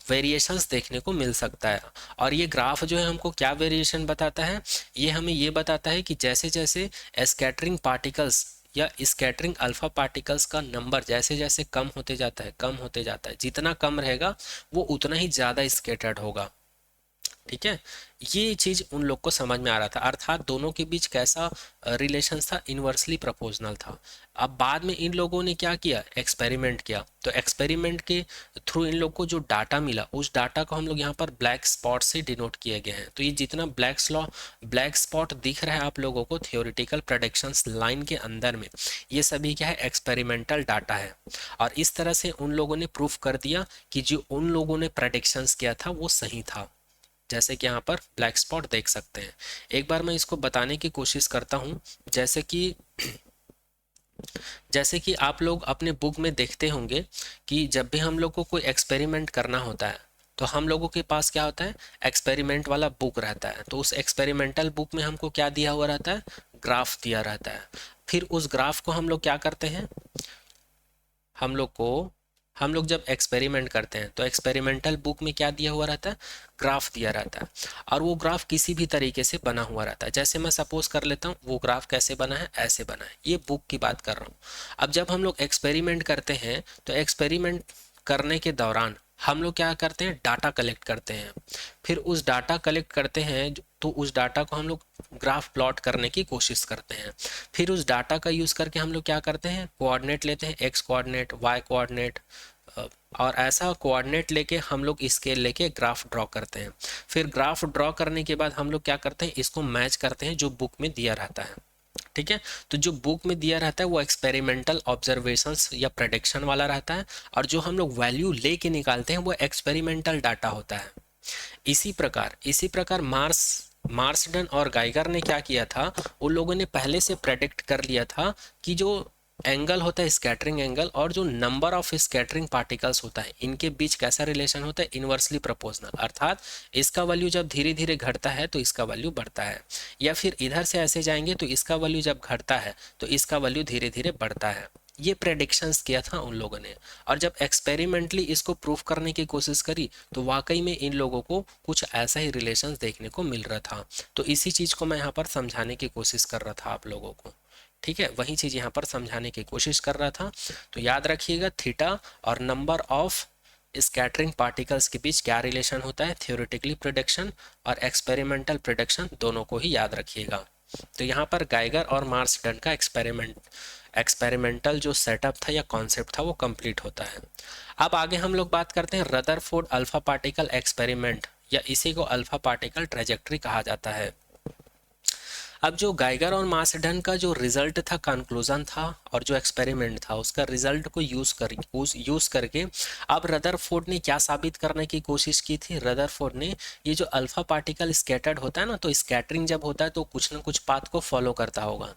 वेरिएशंस देखने को मिल सकता है। और ये ग्राफ जो है हमको क्या वेरिएशन बताता है, ये हमें ये बताता है कि जैसे जैसे स्कैटरिंग पार्टिकल्स या स्कैटरिंग अल्फा पार्टिकल्स का नंबर जैसे जैसे कम होते जाता है, जितना कम रहेगा वो उतना ही ज़्यादा स्कैटर्ड होगा। ठीक है, ये चीज उन लोग को समझ में आ रहा था, अर्थात दोनों के बीच कैसा रिलेशन था, इनवर्सली प्रोपोर्शनल था। अब बाद में इन लोगों ने क्या किया, एक्सपेरिमेंट किया, तो एक्सपेरिमेंट के थ्रू इन लोग को जो डाटा मिला, उस डाटा को हम लोग यहाँ पर ब्लैक स्पॉट से डिनोट किए गए हैं। तो ये जितना ब्लैक स्पॉट दिख रहा है आप लोगों को थियोरिटिकल प्रेडिक्शंस लाइन के अंदर में, ये सभी क्या है, एक्सपेरिमेंटल डाटा है। और इस तरह से उन लोगों ने प्रूफ कर दिया कि जो उन लोगों ने प्रेडिक्शंस किया था वो सही था, जैसे कि यहाँ पर ब्लैक स्पॉट देख सकते हैं। एक बार मैं इसको बताने की कोशिश करता हूँ। जैसे कि आप लोग अपने बुक में देखते होंगे कि जब भी हम लोग को कोई एक्सपेरिमेंट करना होता है तो हम लोगों के पास क्या होता है, एक्सपेरिमेंट वाला बुक रहता है। तो उस एक्सपेरिमेंटल बुक में हमको क्या दिया हुआ रहता है, ग्राफ दिया रहता है। फिर उस ग्राफ को हम लोग क्या करते हैं, हम लोग जब एक्सपेरिमेंट करते हैं तो एक्सपेरिमेंटल बुक में क्या दिया हुआ रहता है, ग्राफ दिया रहता है। और वो ग्राफ किसी भी तरीके से बना हुआ रहता है। जैसे मैं सपोज कर लेता हूँ वो ग्राफ कैसे बना है, ऐसे बना है, ये बुक की बात कर रहा हूँ। अब जब हम लोग एक्सपेरिमेंट करते हैं तो एक्सपेरिमेंट करने के दौरान हम लोग क्या करते हैं, डाटा कलेक्ट करते हैं। फिर उस डाटा कलेक्ट करते हैं तो उस डाटा को हम लोग ग्राफ प्लॉट करने की कोशिश करते हैं। फिर उस डाटा का यूज़ करके हम लोग क्या करते हैं, कोऑर्डिनेट लेते हैं, एक्स कोऑर्डिनेट, वाई कोऑर्डिनेट, और ऐसा कोऑर्डिनेट लेके हम लोग स्केल लेके ग्राफ ड्रॉ करते हैं। फिर ग्राफ ड्रॉ करने के बाद हम लोग क्या करते हैं, इसको मैच करते हैं जो बुक में दिया रहता है। ठीक है, तो जो बुक में दिया रहता है वो एक्सपेरिमेंटल ऑब्जर्वेशंस या प्रेडिक्शन वाला रहता है, और जो हम लोग वैल्यू लेके निकालते हैं वो एक्सपेरिमेंटल डाटा होता है। इसी प्रकार मार्सडन और गाइगर ने क्या किया था, उन लोगों ने पहले से प्रेडिक्ट कर लिया था कि जो एंगल होता है स्कैटरिंग एंगल और जो नंबर ऑफ स्कैटरिंग पार्टिकल्स होता है इनके बीच कैसा रिलेशन होता है, इनवर्सली प्रोपोर्शनल। अर्थात इसका वैल्यू जब धीरे धीरे घटता है तो इसका वैल्यू बढ़ता है, या फिर इधर से ऐसे जाएंगे तो इसका वैल्यू जब घटता है तो इसका वैल्यू धीरे धीरे बढ़ता है। ये प्रेडिक्शंस किया था उन लोगों ने, और जब एक्सपेरिमेंटली इसको प्रूफ करने की कोशिश करी तो वाकई में इन लोगों को कुछ ऐसा ही रिलेशंस देखने को मिल रहा था। तो इसी चीज़ को मैं यहाँ पर समझाने की कोशिश कर रहा था आप लोगों को। ठीक है, वही चीज़ यहाँ पर समझाने की कोशिश कर रहा था। तो याद रखिएगा, थीटा और नंबर ऑफ स्कैटरिंग पार्टिकल्स के बीच क्या रिलेशन होता है, थ्योरेटिकली प्रेडिक्शन और एक्सपेरिमेंटल प्रेडिक्शन, दोनों को ही याद रखिएगा। तो यहाँ पर गाइगर और मार्सडन का एक्सपेरिमेंटल जो सेटअप था या कॉन्सेप्ट था वो कंप्लीट होता है। अब आगे हम लोग बात करते हैं रदरफोर्ड अल्फा पार्टिकल एक्सपेरिमेंट, या इसी को अल्फा पार्टिकल ट्रेजेक्ट्री कहा जाता है। अब जो गाइगर और मार्सडन का जो रिजल्ट था, कंक्लूजन था, और जो एक्सपेरिमेंट था उसका रिजल्ट को यूज करके अब रदरफोर्ड ने क्या साबित करने की कोशिश की थी, रदरफोर्ड ने ये जो अल्फा पार्टिकल स्कैटर्ड होता है ना, तो स्कैटरिंग जब होता है तो कुछ ना कुछ पाथ को फॉलो करता होगा,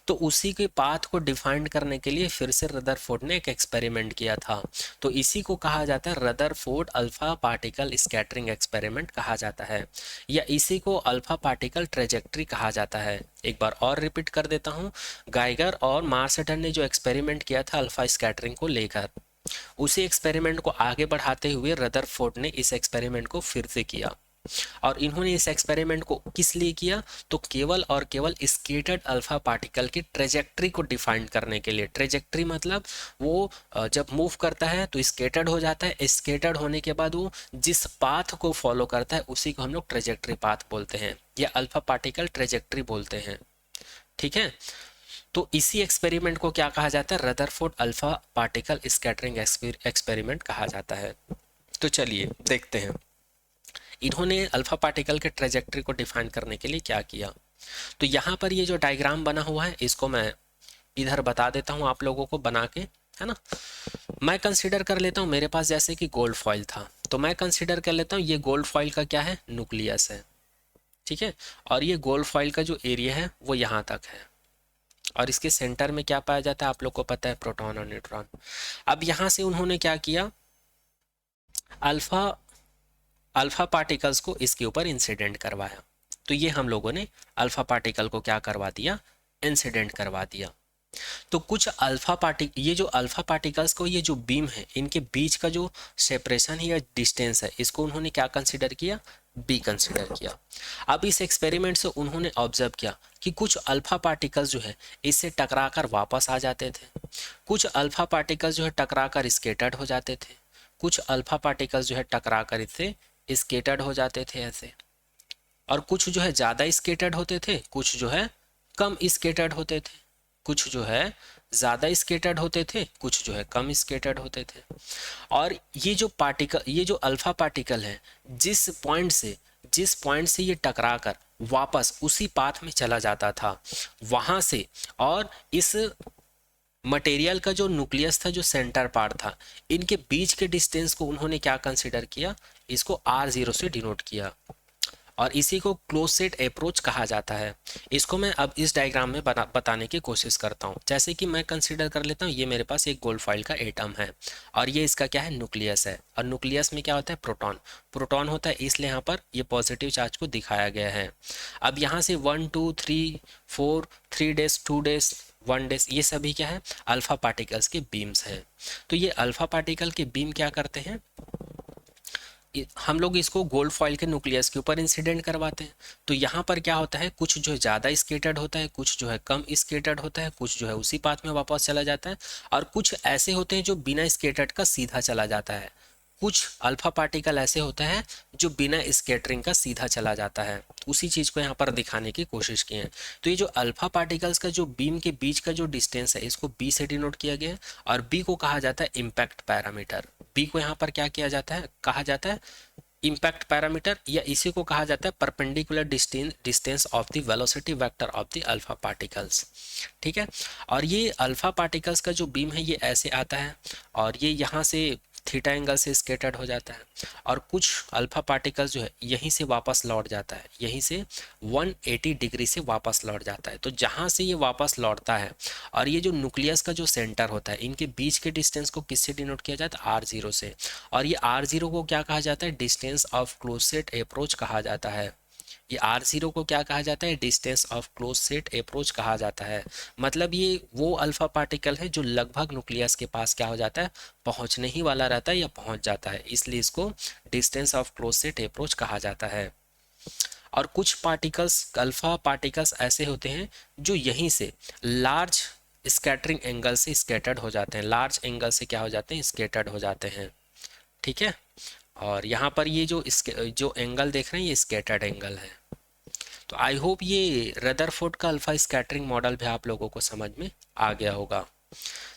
तो उसी के पाथ को डिफाइन करने के लिए फिर से रदरफोर्ड ने एक एक्सपेरिमेंट किया था। तो इसी को कहा जाता है Rutherford alpha particle scattering experiment कहा जाता है, या इसी को अल्फा पार्टिकल ट्रेजेक्ट्री कहा जाता है। एक बार और रिपीट कर देता हूं, गाइगर और मार्सडन ने जो एक्सपेरिमेंट किया था अल्फा स्कैटरिंग को लेकर, उसी एक्सपेरिमेंट को आगे बढ़ाते हुए रदरफोर्ड ने इस एक्सपेरिमेंट को फिर से किया। और इन्होंने इस एक्सपेरिमेंट को किस लिए किया, तो केवल और केवल स्केटर्ड अल्फा पार्टिकल की ट्रेजेक्ट्री को डिफाइन करने के लिए। ट्रेजेक्ट्री मतलब वो जब मूव करता है तो स्केटर्ड हो जाता है, स्केटर्ड होने के बाद वो जिस पाथ को फॉलो करता है उसी को हम लोग ट्रेजेक्ट्री पाथ बोलते हैं, या अल्फा पार्टिकल ट्रेजेक्ट्री बोलते हैं। ठीक है, तो इसी एक्सपेरिमेंट को क्या कहा जाता है, Rutherford alpha particle scattering experiment कहा जाता है। तो चलिए देखते हैं इन्होंने अल्फा पार्टिकल के ट्रेजेक्ट्री को डिफाइन करने के लिए क्या किया। तो यहाँ पर ये जो डायग्राम बना हुआ है इसको मैं इधर बता देता हूँ आप लोगों को बना के, है ना। मैं कंसीडर कर लेता हूँ मेरे पास जैसे कि गोल्ड फॉइल था, तो मैं कंसीडर कर लेता हूँ ये गोल्ड फॉइल का क्या है, न्यूक्लियस है। ठीक है, और ये गोल्ड फॉइल का जो एरिया है वो यहाँ तक है, और इसके सेंटर में क्या पाया जाता है आप लोग को पता है, प्रोटॉन और न्यूट्रॉन। अब यहाँ से उन्होंने क्या किया, अल्फा पार्टिकल्स को इसके ऊपर इंसिडेंट करवाया। तो ये हम लोगों ने अल्फा पार्टिकल को क्या करवा दिया, इंसिडेंट करवा दिया। तो कुछ ये जो अल्फा पार्टिकल्स को ये जो बीम है इनके बीच का जो सेपरेशन है या डिस्टेंस है इसको उन्होंने क्या कंसिडर किया, बी कंसिडर किया। अब इस एक्सपेरिमेंट से उन्होंने ऑब्जर्व किया कि कुछ अल्फा पार्टिकल्स जो है इससे टकराकर वापस आ जाते थे, कुछ अल्फा पार्टिकल्स जो है टकराकर स्केटर्ड हो जाते थे, कुछ अल्फा पार्टिकल्स जो है टकराकर इससे स्केटर्ड हो जाते थे ऐसे। और कुछ जो है ज़्यादा स्केटर्ड होते थे, कुछ जो है कम स्केटर्ड होते थे, कुछ जो है ज़्यादा स्केटर्ड होते थे, कुछ जो है कम स्केटर्ड होते थे। और ये जो पार्टिकल, ये जो अल्फा पार्टिकल है, जिस पॉइंट से ये टकरा कर वापस उसी पाथ में चला जाता था वहाँ से, और इस मटेरियल का जो न्यूक्लियस था, जो सेंटर पार्ट था, इनके बीच के डिस्टेंस को उन्होंने क्या कंसिडर किया, इसको R0 से डिनोट किया, और इसी को क्लोज सेट अप्रोच कहा जाता है। इसको मैं अब इस डायग्राम में बताने की कोशिश करता हूँ। जैसे कि मैं कंसीडर कर लेता हूँ, ये मेरे पास एक गोल्ड फॉइल का एटम है और ये इसका क्या है, न्यूक्लियस है, और न्यूक्लियस में क्या होता है, प्रोटॉन। प्रोटॉन होता है, इसलिए यहाँ पर ये पॉजिटिव चार्ज को दिखाया गया है। अब यहाँ से 1 2 3 4 3 डेज 2 डेज 1 डेज, ये सभी क्या है, अल्फा पार्टिकल्स के बीम्स हैं। तो ये अल्फा पार्टिकल के बीम क्या करते हैं, हम लोग इसको गोल्ड फॉइल के न्यूक्लियस के ऊपर इंसिडेंट करवाते हैं। तो यहाँ पर क्या होता है, कुछ जो है ज़्यादा स्केटर्ड होता है, कुछ जो है कम स्केटर्ड होता है, कुछ जो है उसी पाथ में वापस चला जाता है, और कुछ ऐसे होते हैं जो बिना स्केटर्ड का सीधा चला जाता है। कुछ अल्फा पार्टिकल ऐसे होते हैं जो बिना स्केटरिंग का सीधा चला जाता है। उसी चीज़ को यहाँ पर दिखाने की कोशिश की है। तो ये जो अल्फा पार्टिकल्स का जो बीम के बीच का जो डिस्टेंस है, इसको बी से डिनोट किया गया है, और बी को कहा जाता है इम्पैक्ट पैरामीटर। बी को यहाँ पर क्या किया जाता है, कहा जाता है इम्पैक्ट पैरामीटर, या इसी को कहा जाता है perpendicular distance of the velocity vector of the alpha particles. ठीक है, और ये अल्फा पार्टिकल्स का जो बीम है ये ऐसे आता है, और ये यहाँ से थीटा एंगल से स्केटर्ड हो जाता है, और कुछ अल्फा पार्टिकल्स जो है यहीं से वापस लौट जाता है, यहीं से 180 डिग्री से वापस लौट जाता है। तो जहाँ से ये वापस लौटता है, और ये जो न्यूक्लियस का जो सेंटर होता है, इनके बीच के डिस्टेंस को किससे डिनोट किया जाता है, R0 से। और ये R0 को क्या कहा जाता है, distance of close set approach कहा जाता है। ये R0 को क्या कहा जाता है, distance of close set approach कहा जाता है। मतलब ये वो अल्फा पार्टिकल है जो लगभग न्यूक्लियस के पास क्या हो जाता है, पहुंचने ही वाला रहता है या पहुंच जाता है, इसलिए इसको distance of close set approach कहा जाता है। और कुछ पार्टिकल्स, अल्फा पार्टिकल्स ऐसे होते हैं जो यहीं से लार्ज स्कैटरिंग एंगल से स्कैटर्ड हो जाते हैं, लार्ज एंगल से क्या हो जाते हैं, स्कैटर्ड हो जाते हैं। ठीक है, और यहाँ पर ये जो एंगल देख रहे हैं ये स्कैटर्ड एंगल है। तो आई होप ये रदरफोर्ड का अल्फा स्कैटरिंग मॉडल भी आप लोगों को समझ में आ गया होगा।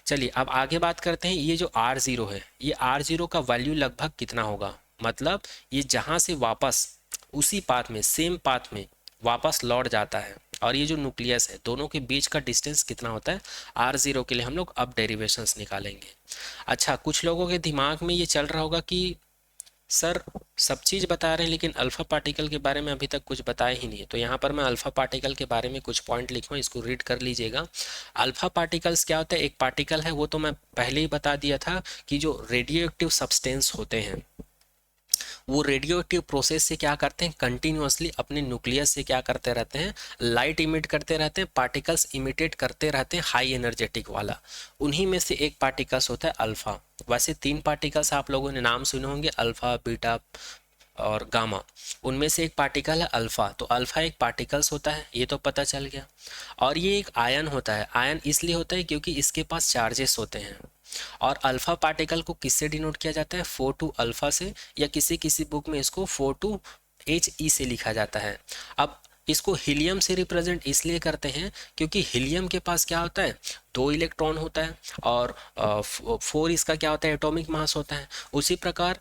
चलिए अब आगे बात करते हैं, ये जो R0 है, ये R0 का वैल्यू लगभग कितना होगा, मतलब ये जहाँ से वापस उसी पाथ में, सेम पाथ में वापस लौट जाता है, और ये जो न्यूक्लियस है, दोनों के बीच का डिस्टेंस कितना होता है, R0 के लिए हम लोग अब डेरिवेशंस निकालेंगे। अच्छा, कुछ लोगों के दिमाग में ये चल रहा होगा कि सर सब चीज़ बता रहे हैं लेकिन अल्फ़ा पार्टिकल के बारे में अभी तक कुछ बताया ही नहीं है। तो यहाँ पर मैं अल्फ़ा पार्टिकल के बारे में कुछ पॉइंट लिखूँ, इसको रीड कर लीजिएगा। अल्फ़ा पार्टिकल्स क्या होता है, एक पार्टिकल है, वो तो मैं पहले ही बता दिया था कि जो रेडियो एक्टिव सब्सटेंस होते हैं वो रेडियो एक्टिव प्रोसेस से क्या करते हैं, कंटिन्यूअसली अपने न्यूक्लियस से क्या करते रहते हैं, लाइट इमिट करते रहते हैं, पार्टिकल्स इमिटेट करते रहते हैं हाई एनर्जेटिक वाला। उन्हीं में से एक पार्टिकल्स होता है अल्फ़ा। वैसे 3 पार्टिकल्स आप लोगों ने नाम सुने होंगे, अल्फ़ा, बीटा और गामा। उनमें से एक पार्टिकल है अल्फ़ा। तो अल्फ़ा एक पार्टिकल्स होता है, ये तो पता चल गया। और ये एक आयन होता है। आयन इसलिए होता है क्योंकि इसके पास चार्जेस होते हैं। और अल्फ़ा पार्टिकल को किससे डिनोट किया जाता है, 4 अल्फ़ा से, या किसी किसी बुक में इसको 4He से लिखा जाता है। अब इसको हीलियम से रिप्रेजेंट इसलिए करते हैं क्योंकि हीलियम के पास क्या होता है, 2 इलेक्ट्रॉन होता है, और 4 इसका क्या होता है, एटॉमिक मास होता है। उसी प्रकार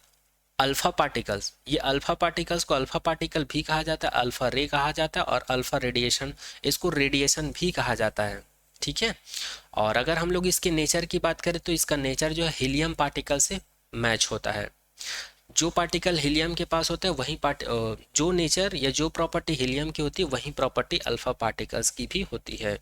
अल्फा पार्टिकल्स, ये अल्फा पार्टिकल्स को अल्फा पार्टिकल भी कहा जाता है, अल्फा रे कहा जाता है, और अल्फा रेडिएशन, इसको रेडिएशन भी कहा जाता है। ठीक है, और अगर हम लोग इसके नेचर की बात करें तो इसका नेचर जो है हीलियम पार्टिकल से मैच होता है। जो पार्टिकल हीलियम के पास होता है वही जो नेचर या जो प्रॉपर्टी हीलियम की होती है वही प्रॉपर्टी अल्फा पार्टिकल्स की भी होती है।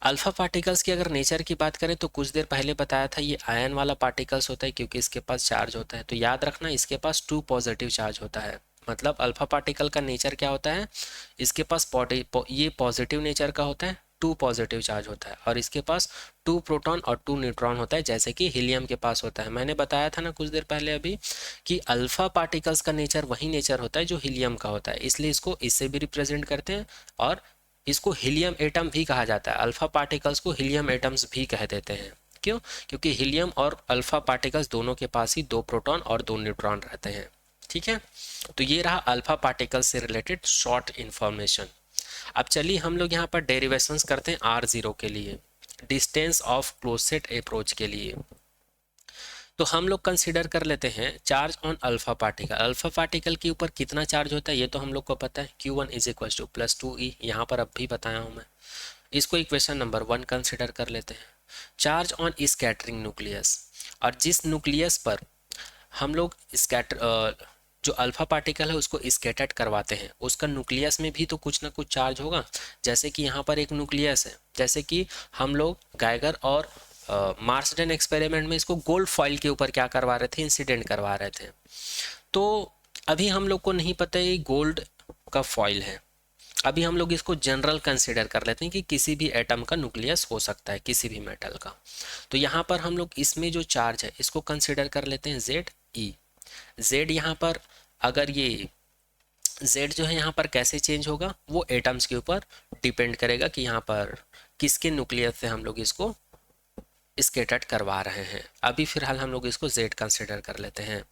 अल्फा पार्टिकल्स की अगर नेचर की बात करें तो कुछ देर पहले बताया था ये आयन वाला पार्टिकल्स होता है क्योंकि इसके पास चार्ज होता है। तो याद रखना इसके पास 2 पॉजिटिव चार्ज होता है। मतलब अल्फा पार्टिकल का नेचर क्या होता है, इसके पास ये पॉजिटिव नेचर का होता है, 2 पॉजिटिव चार्ज होता है, और इसके पास 2 प्रोटॉन और 2 न्यूट्रॉन होता है, जैसे कि हीलियम के पास होता है। मैंने बताया था ना कुछ देर पहले अभी कि अल्फा पार्टिकल्स का नेचर वही नेचर होता है जो हीलियम का होता है, इसलिए इसको इससे भी रिप्रेजेंट करते हैं। और इसको हीलियम एटम भी कहा जाता है, अल्फा पार्टिकल्स को हीलियम एटम्स भी कह देते हैं। क्यों, क्योंकि हीलियम और अल्फा पार्टिकल्स दोनों के पास ही 2 प्रोटॉन और 2 न्यूट्रॉन रहते हैं। ठीक है, तो ये रहा अल्फा पार्टिकल से रिलेटेड शॉर्ट इंफॉर्मेशन। अब चलिए हम लोग यहाँ पर डेरिवेशंस करते हैं R0 के लिए, डिस्टेंस ऑफ क्लोसेट अप्रोच के लिए। तो हम लोग कंसीडर कर लेते हैं charge on alpha particle. Alpha particle के ऊपर कितना चार्ज होता है ये तो हम लोग को पता है, Q1 is equal two plus 2E, यहाँ पर अब भी बताया हूँ मैं। इसको इक्वेशन नंबर 1 कंसिडर कर लेते हैं। चार्ज ऑन स्कैटरिंग न्यूक्लियस, और जिस न्यूक्लियस पर हम लोग जो अल्फा पार्टिकल है उसको स्कैटर्ड करवाते हैं, उसका न्यूक्लियस में भी तो कुछ ना कुछ चार्ज होगा। जैसे कि यहाँ पर एक न्यूक्लियस है, जैसे कि हम लोग गाइगर और मार्सडेन एक्सपेरिमेंट में इसको गोल्ड फॉइल के ऊपर क्या करवा रहे थे, इंसिडेंट करवा रहे थे। तो अभी हम लोग को नहीं पता ये गोल्ड का फॉइल है, अभी हम लोग इसको जनरल कंसिडर कर लेते हैं कि किसी भी एटम का न्यूक्लियस हो सकता है, किसी भी मेटल का। तो यहाँ पर हम लोग इसमें जो चार्ज है इसको कंसिडर कर लेते हैं ZE। Z यहाँ पर, अगर ये Z जो है यहाँ पर कैसे चेंज होगा, वो एटम्स के ऊपर डिपेंड करेगा कि यहाँ पर किसके न्यूक्लियस से हम लोग इसको स्कैटर्ड करवा रहे हैं। अभी फिलहाल हम लोग इसको Z कंसिडर कर लेते हैं।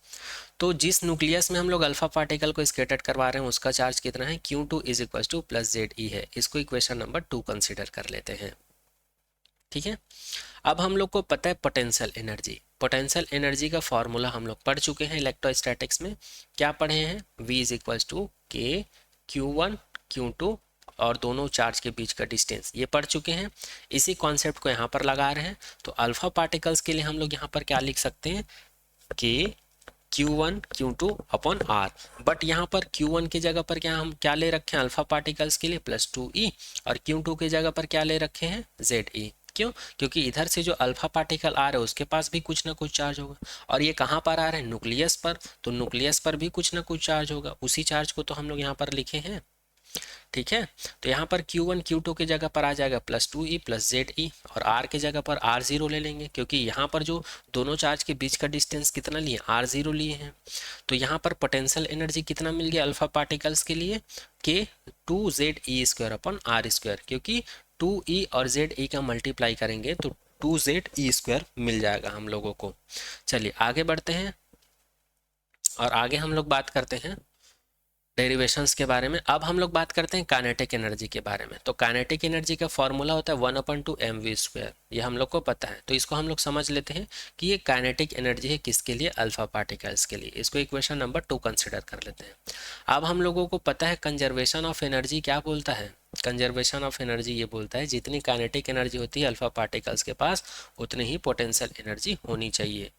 तो जिस न्यूक्लियस में हम लोग अल्फा पार्टिकल को स्कैटर्ड करवा रहे हैं उसका चार्ज कितना है, Q2 is equal two plus ZE है। इसको इक्वेशन नंबर 2 कंसिडर कर लेते हैं। ठीक है, अब हम लोग को पता है पोटेंशियल एनर्जी। पोटेंशियल एनर्जी का फॉर्मूला हम लोग पढ़ चुके हैं इलेक्ट्रोस्टैटिक्स में। क्या पढ़े हैं, V is equal to K Q1 Q2 और दोनों चार्ज के बीच का डिस्टेंस, ये पढ़ चुके हैं। इसी कॉन्सेप्ट को यहाँ पर लगा रहे हैं। तो अल्फा पार्टिकल्स के लिए हम लोग यहाँ पर क्या लिख सकते हैं, K Q1 Q2 upon R। But यहाँ पर Q1 की जगह पर क्या हम क्या ले रखे हैं अल्फा पार्टिकल्स के लिए, प्लस 2E, और Q2 की जगह पर क्या ले रखे हैं, ZE। क्यों, क्योंकि इधर से जो अल्फा पार्टिकल आ रहे हैं उसके पास भी कुछ ना कुछ चार्ज होगा, और ये कहाँ पर आ रहे हैं, न्यूक्लियस पर, तो न्यूक्लियस पर भी कुछ ना कुछ चार्ज होगा। उसी चार्ज को तो हम लोग यहाँ पर लिखे हैं। ठीक है, तो यहाँ पर Q1 Q2 की जगह पर आ जाएगा प्लस 2E प्लस ZE, और R के जगह पर R0 ले लेंगे, क्योंकि यहाँ पर जो दोनों चार्ज के बीच का डिस्टेंस कितना लिए, R0 लिए हैं। तो यहाँ पर पोटेंशियल एनर्जी कितना मिल गया अल्फा पार्टिकल्स के लिए, K 2ZE square upon R square, क्योंकि 2E और ZE का मल्टीप्लाई करेंगे तो 2ZE स्क्वायर मिल जाएगा हम लोगों को। चलिए आगे बढ़ते हैं, और आगे हम लोग बात करते हैं डेरिवेशंस के बारे में। अब हम लोग बात करते हैं काइनेटिक एनर्जी के बारे में। तो काइनेटिक एनर्जी का फॉर्मूला होता है 1/2 mv², ये हम लोग को पता है। तो इसको हम लोग समझ लेते हैं कि ये काइनेटिक एनर्जी है किसके लिए, अल्फा पार्टिकल्स के लिए। इसको इक्वेशन नंबर 2 कंसिडर कर लेते हैं। अब हम लोगों को पता है कंजर्वेशन ऑफ एनर्जी क्या बोलता है, कंजर्वेशन ऑफ एनर्जी ये बोलता है जितनी काइनेटिक एनर्जी होती है अल्फा पार्टिकल्स के पास उतनी ही पोटेंशियल एनर्जी होनी चाहिए।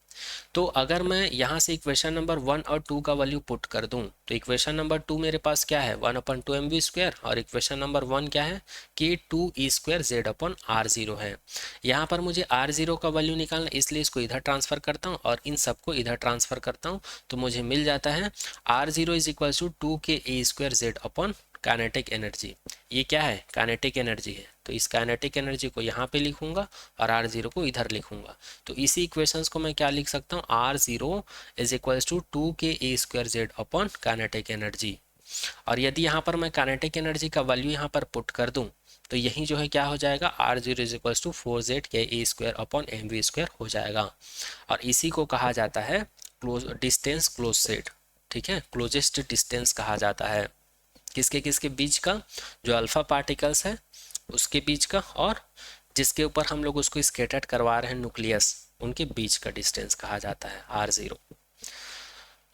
तो अगर मैं यहाँ से इक्वेशन नंबर 1 और 2 का वैल्यू पुट कर दूं, तो इक्वेशन नंबर 2 मेरे पास क्या है, 1/2 mv², और इक्वेशन नंबर 1 क्या है कि 2E² Z अपॉन R0 है। यहाँ पर मुझे R0 का वैल्यू निकालना, इसलिए इसको इधर ट्रांसफर करता हूँ और इन सबको इधर ट्रांसफर करता हूँ, तो मुझे मिल जाता है R0 is equal to 2KE² Z upon kinetic energy. ये क्या है, काइनेटिक एनर्जी है। तो इस काइनेटिक एनर्जी को यहाँ पे लिखूंगा और R0 को इधर लिखूंगा। तो इसी इक्वेशंस को मैं क्या लिख सकता हूँ, R0 is equal to 2KE² Z upon kinetic energy. और यदि यहाँ पर मैं काइनेटिक एनर्जी का वैल्यू यहाँ पर पुट कर दूँ तो यही जो है क्या हो जाएगा, R0 is equal to 4ZKE² upon mv² हो जाएगा। और इसी को कहा जाता है डिस्टेंस क्लोजेस्ट। ठीक है, क्लोजेस्ट डिस्टेंस कहा जाता है किसके किसके बीच का, जो अल्फा पार्टिकल्स है उसके बीच का, और जिसके ऊपर हम लोग उसको स्कैटर्ड करवा रहे हैं न्यूक्लियस, उनके बीच का डिस्टेंस कहा जाता है R0।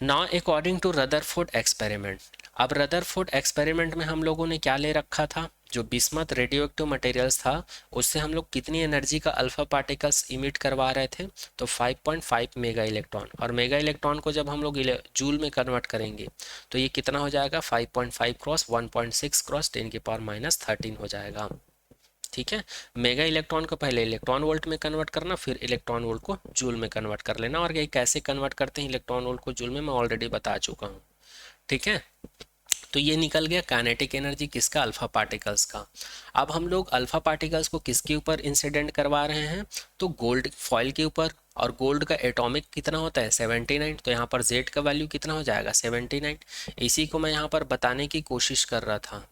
Now according to Rutherford experiment, अब रदरफोर्ड एक्सपेरिमेंट में हम लोगों ने क्या ले रखा था, जो बिस्मथ रेडियो एक्टिव मटेरियल्स था उससे हम लोग कितनी एनर्जी का अल्फा पार्टिकल्स इमिट करवा रहे थे, तो 5.5 मेगा इलेक्ट्रॉन। और मेगा इलेक्ट्रॉन को जब हम लोग जूल में कन्वर्ट करेंगे तो ये कितना हो जाएगा, 5.5 क्रॉस 1.6 क्रॉस 10⁻13 हो जाएगा। ठीक है, मेगा इलेक्ट्रॉन को पहले इलेक्ट्रॉन वोल्ट में कन्वर्ट करना, फिर इलेक्ट्रॉन वोल्ट को जूल में कन्वर्ट कर लेना। और ये कैसे कन्वर्ट करते हैं इलेक्ट्रॉन वोल्ट को जूल में, मैं ऑलरेडी बता चुका हूँ। ठीक है, तो ये निकल गया काइनेटिक एनर्जी किसका, अल्फा पार्टिकल्स का। अब हम लोग अल्फा पार्टिकल्स को किसके ऊपर इंसिडेंट करवा रहे हैं, तो गोल्ड फॉइल के ऊपर। और गोल्ड का एटॉमिक कितना होता है, 79। तो यहाँ पर Z का वैल्यू कितना हो जाएगा, 79। इसी को मैं यहाँ पर बताने की कोशिश कर रहा था,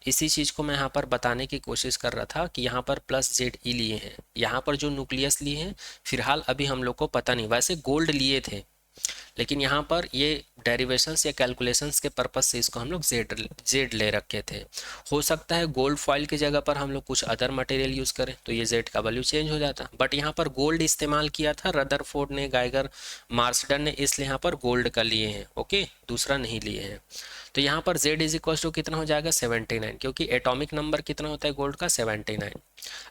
इसी चीज़ को मैं यहाँ पर बताने की कोशिश कर रहा था कि यहाँ पर प्लस ZE लिए हैं, यहाँ पर जो न्यूक्लियस लिए हैं फिलहाल अभी हम लोग को पता नहीं, वैसे गोल्ड लिए थे लेकिन यहाँ पर ये डेरिवेशंस या कैलकुलेशंस के पर्पस से इसको हम लोग जेड ले रखे थे। हो सकता है गोल्ड फॉइल की जगह पर हम लोग कुछ अदर मटेरियल यूज़ करें तो ये जेड का वैल्यू चेंज हो जाता, बट यहाँ पर गोल्ड इस्तेमाल किया था रदरफोर्ड ने, गाइगर, मार्सडन ने, इसलिए यहाँ पर गोल्ड का लिए हैं। ओके, दूसरा नहीं लिए हैं। तो यहाँ पर z इज इक्वल टू कितना हो जाएगा 79, क्योंकि एटॉमिक नंबर कितना होता है गोल्ड का 79।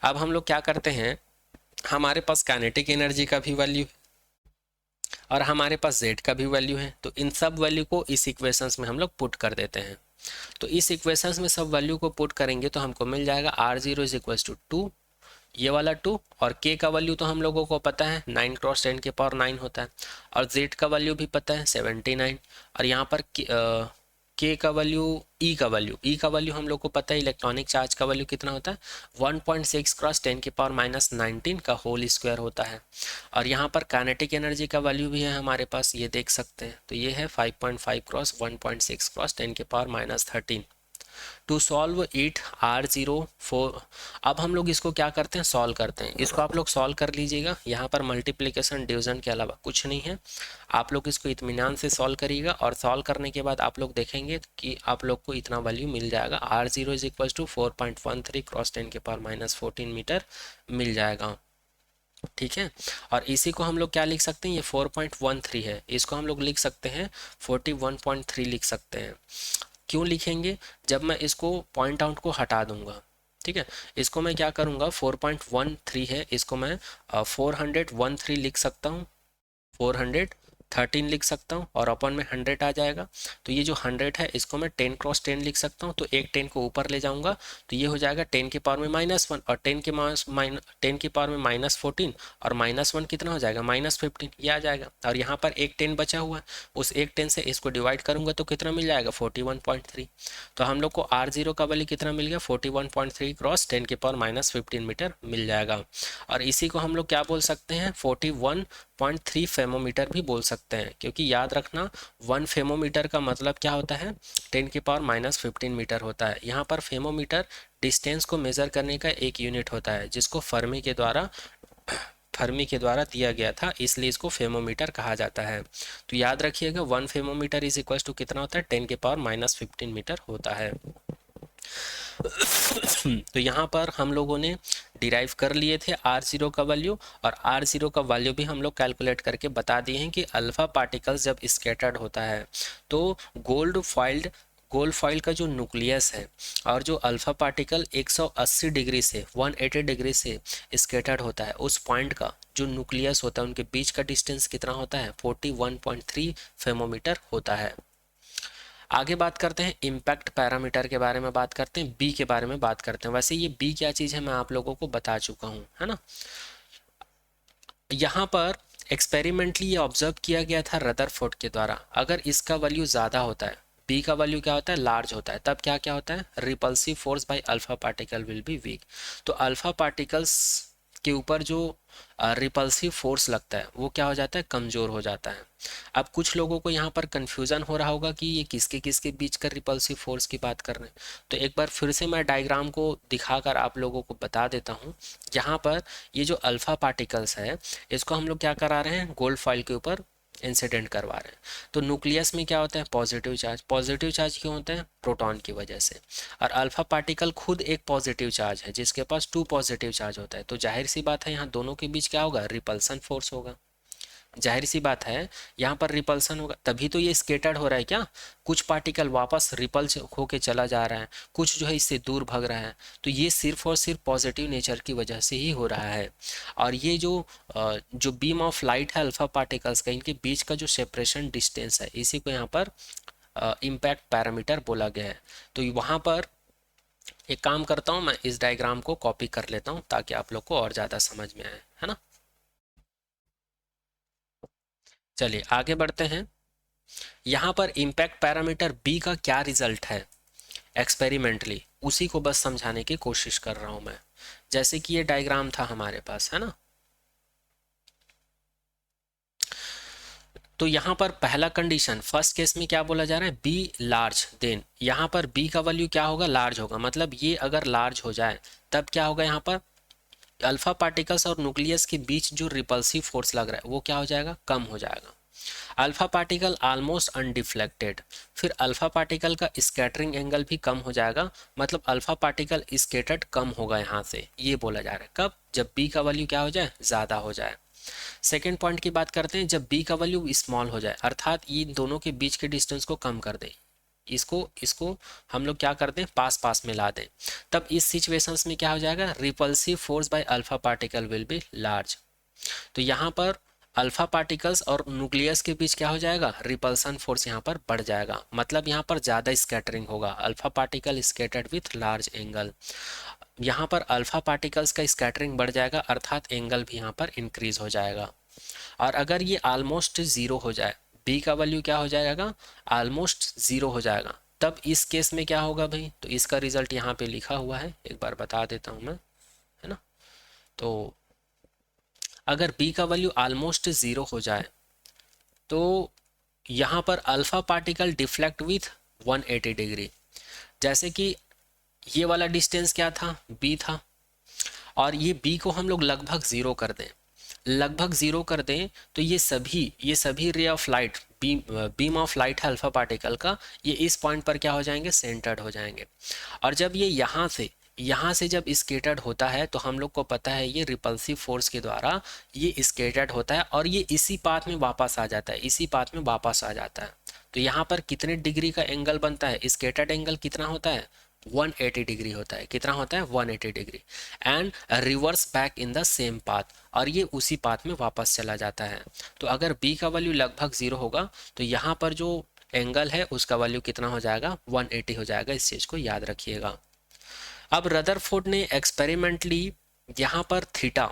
अब हम लोग क्या करते हैं, हमारे पास काइनेटिक एनर्जी का भी वैल्यू और हमारे पास z का भी वैल्यू है, तो इन सब वैल्यू को इस इक्वेशंस में हम लोग पुट कर देते हैं। तो इस इक्वेशंस में सब वैल्यू को पुट करेंगे तो हमको मिल जाएगा r0 इज इक्वल टू 2, ये वाला 2, और k का वैल्यू तो हम लोगों को पता है 9 क्रॉस 10 के पावर 9 होता है, और z का वैल्यू भी पता है 79, और यहाँ पर k का वैल्यू, e का वैल्यू हम लोग को पता है, इलेक्ट्रॉनिक चार्ज का वैल्यू कितना होता है 1.6 क्रॉस 10 के पावर -19 का होल स्क्वायर होता है। और यहाँ पर काइनेटिक एनर्जी का वैल्यू भी है हमारे पास, ये देख सकते हैं, तो ये है 5.5 क्रॉस 1.6 क्रॉस 10 के power -13। To solve it r0 अब हम लोग इसको क्या करते हैं, सॉल्व करते हैं। इसको आप लोग सॉल्व कर लीजिएगा, यहाँ पर मल्टीप्लिकेशन डिवीजन के अलावा कुछ नहीं है। आप लोग इसको इत्मीनान से सॉल्व करिएगा, और सॉल्व करने के बाद आप लोग देखेंगे कि आप लोग को इतना वैल्यू मिल जाएगा, r0 is equal to 4.13 cross 10 के पावर -14 मीटर मिल जाएगा। ठीक है, और इसी को हम लोग क्या लिख सकते हैं, ये 4.13 है, इसको हम लोग लिख सकते हैं 41.3 लिख सकते हैं। क्यों लिखेंगे, जब मैं इसको पॉइंट आउट को हटा दूंगा, ठीक है, इसको मैं क्या करूंगा 4.13 है, इसको मैं 413 लिख सकता हूँ, 413 लिख सकता हूँ, और अपन में 100 आ जाएगा। तो ये जो 100 है इसको मैं 10 क्रॉस 10 लिख सकता हूँ, तो एक 10 को ऊपर ले जाऊंगा तो ये हो जाएगा 10 के पावर में -1, और 10 के पावर में -14, और -1 कितना हो जाएगा -15, ये आ जाएगा। और यहाँ पर एक 10 बचा हुआ है, उस एक 10 से इसको डिवाइड करूंगा तो कितना मिल जाएगा 41.3। तो हम लोग को r0 का वैल्यू कितना मिल गया 41.3 क्रॉस 10 के पावर -15 मीटर मिल जाएगा। और इसी को हम लोग क्या बोल सकते हैं 41.3 फेमोमीटर भी बोल सकते हैं, क्योंकि याद रखना 1 फेमोमीटर का मतलब क्या होता है 10 की पावर -15 मीटर होता है। यहाँ पर फेमोमीटर डिस्टेंस को मेजर करने का एक यूनिट होता है, जिसको फर्मी के द्वारा दिया गया था, इसलिए इसको फेमोमीटर कहा जाता है। तो याद रखिएगा 1 फेमोमीटर इज इक्वल टू कितना होता है 10 के पावर -15 मीटर होता है। तो यहाँ पर हम लोगों ने डिराइव कर लिए थे r0 का वैल्यू, और r0 का वैल्यू भी हम लोग कैलकुलेट करके बता दिए हैं कि अल्फा पार्टिकल्स जब स्कैटर्ड होता है तो गोल्ड फॉइल का जो न्यूक्लियस है, और जो अल्फा पार्टिकल 180 डिग्री से 180 डिग्री से स्कैटर्ड होता है, उस पॉइंट का जो न्यूक्लियस होता है उनके बीच का डिस्टेंस कितना होता है 41.3 फेमोमीटर होता है। आगे बात करते हैं इम्पैक्ट पैरामीटर के बारे में, बात करते हैं बी के बारे में बात करते हैं। वैसे ये बी क्या चीज़ है मैं आप लोगों को बता चुका हूँ, है ना। यहाँ पर एक्सपेरिमेंटली ये ऑब्जर्व किया गया था रदरफोर्ड के द्वारा, अगर इसका वैल्यू ज़्यादा होता है, बी का वैल्यू क्या होता है लार्ज होता है, तब क्या क्या होता है repulsive force by alpha particle will be weak. तो अल्फा पार्टिकल्स के ऊपर जो रिपल्सिव फोर्स लगता है वो क्या हो जाता है कमज़ोर हो जाता है। अब कुछ लोगों को यहाँ पर कन्फ्यूज़न हो रहा होगा कि ये किसके किसके बीच का रिपल्सिव फोर्स की बात कर रहे हैं, तो एक बार फिर से मैं डायग्राम को दिखाकर आप लोगों को बता देता हूँ। यहाँ पर ये जो अल्फ़ा पार्टिकल्स है इसको हम लोग क्या करा रहे हैं गोल्ड फॉइल के ऊपर इंसिडेंट करवा रहे हैं। तो न्यूक्लियस में क्या होता है पॉजिटिव चार्ज क्यों होता है प्रोटॉन की वजह से, और अल्फा पार्टिकल खुद एक पॉजिटिव चार्ज है जिसके पास 2 पॉजिटिव चार्ज होता है। तो जाहिर सी बात है यहाँ दोनों के बीच क्या होगा रिपल्सन फोर्स होगा, जाहिर सी बात है यहाँ पर रिपल्सन होगा, तभी तो ये स्केटर्ड हो रहा है। क्या कुछ पार्टिकल वापस रिपल्स होके चला जा रहा है, कुछ जो है इससे दूर भाग रहा है, तो ये सिर्फ और सिर्फ पॉजिटिव नेचर की वजह से ही हो रहा है। और ये जो बीम ऑफ लाइट है अल्फा पार्टिकल्स का, इनके बीच का जो सेपरेशन डिस्टेंस है इसी को यहाँ पर इम्पैक्ट पैरामीटर बोला गया है। तो वहाँ पर एक काम करता हूँ मैं इस डायग्राम को कॉपी कर लेता हूँ ताकि आप लोग को और ज़्यादा समझ में आए, है ना। चलिए आगे बढ़ते हैं। यहाँ पर इम्पैक्ट पैरामीटर बी का क्या रिजल्ट है एक्सपेरिमेंटली, उसी को बस समझाने की कोशिश कर रहा हूं मैं। जैसे कि ये डायग्राम था हमारे पास, है ना। तो यहाँ पर पहला कंडीशन फर्स्ट केस में क्या बोला जा रहा है बी लार्ज, देन यहाँ पर बी का वैल्यू क्या होगा लार्ज होगा, मतलब ये अगर लार्ज हो जाए तब क्या होगा यहाँ पर अल्फा पार्टिकल्स और न्यूक्लियस के बीच जो रिपल्सिव फोर्स लग रहा है वो क्या हो जाएगा कम हो जाएगा। अल्फा पार्टिकल ऑलमोस्ट अनडिफ्लेक्टेड, फिर अल्फा पार्टिकल का स्कैटरिंग एंगल भी कम हो जाएगा, मतलब अल्फा पार्टिकल स्केटर्ड कम होगा यहाँ से, ये बोला जा रहा है। कब? जब बी का वैल्यू क्या हो जाए, ज़्यादा हो जाए। सेकेंड पॉइंट की बात करते हैं, जब बी का वैल्यू स्मॉल हो जाए, अर्थात इन दोनों के बीच के डिस्टेंस को कम कर दें, इसको इसको हम लोग क्या कर दें, पास पास में ला दें, तब इस सिचुएशंस में क्या हो जाएगा, repulsive force by alpha particle will be large. तो यहाँ पर अल्फा पार्टिकल्स और न्यूक्लियस के बीच क्या हो जाएगा, रिपल्सन फोर्स यहाँ पर बढ़ जाएगा, मतलब यहाँ पर ज़्यादा स्कैटरिंग होगा, alpha particle scattered with large angle. यहाँ पर अल्फा पार्टिकल्स का स्कैटरिंग बढ़ जाएगा, अर्थात एंगल भी यहाँ पर इंक्रीज हो जाएगा। और अगर ये ऑलमोस्ट ज़ीरो हो जाए, बी का वैल्यू क्या हो जाएगा, ऑलमोस्ट ज़ीरो हो जाएगा, तब इस केस में क्या होगा भाई, तो इसका रिजल्ट यहाँ पे लिखा हुआ है, एक बार बता देता हूँ मैं, है ना। तो अगर बी का वैल्यू ऑलमोस्ट ज़ीरो हो जाए तो यहाँ पर alpha particle deflect with 180 degree, जैसे कि ये वाला डिस्टेंस क्या था, बी था, और ये बी को हम लोग लगभग ज़ीरो कर दें, लगभग ज़ीरो कर दें, तो ये सभी ray of light, beam of light है अल्फा पार्टिकल का, ये इस पॉइंट पर क्या हो जाएंगे, सेंटर्ड हो जाएंगे। और जब ये यहाँ से जब स्केटर्ड होता है, तो हम लोग को पता है ये रिपल्सिव फोर्स के द्वारा ये स्केटर्ड होता है और ये इसी पाथ में वापस आ जाता है, इसी पाथ में वापस आ जाता है। तो यहाँ पर कितने डिग्री का एंगल बनता है, स्केटर्ड एंगल कितना होता है, 180 डिग्री होता है। कितना होता है, 180 degree, and reverse back in the same path, और ये उसी पाथ में वापस चला जाता है। तो अगर b का वैल्यू लगभग ज़ीरो होगा, तो यहाँ पर जो एंगल है उसका वैल्यू कितना हो जाएगा, 180 हो जाएगा। इस चीज़ को याद रखिएगा। अब रदरफोर्ड ने एक्सपेरिमेंटली यहाँ पर थीटा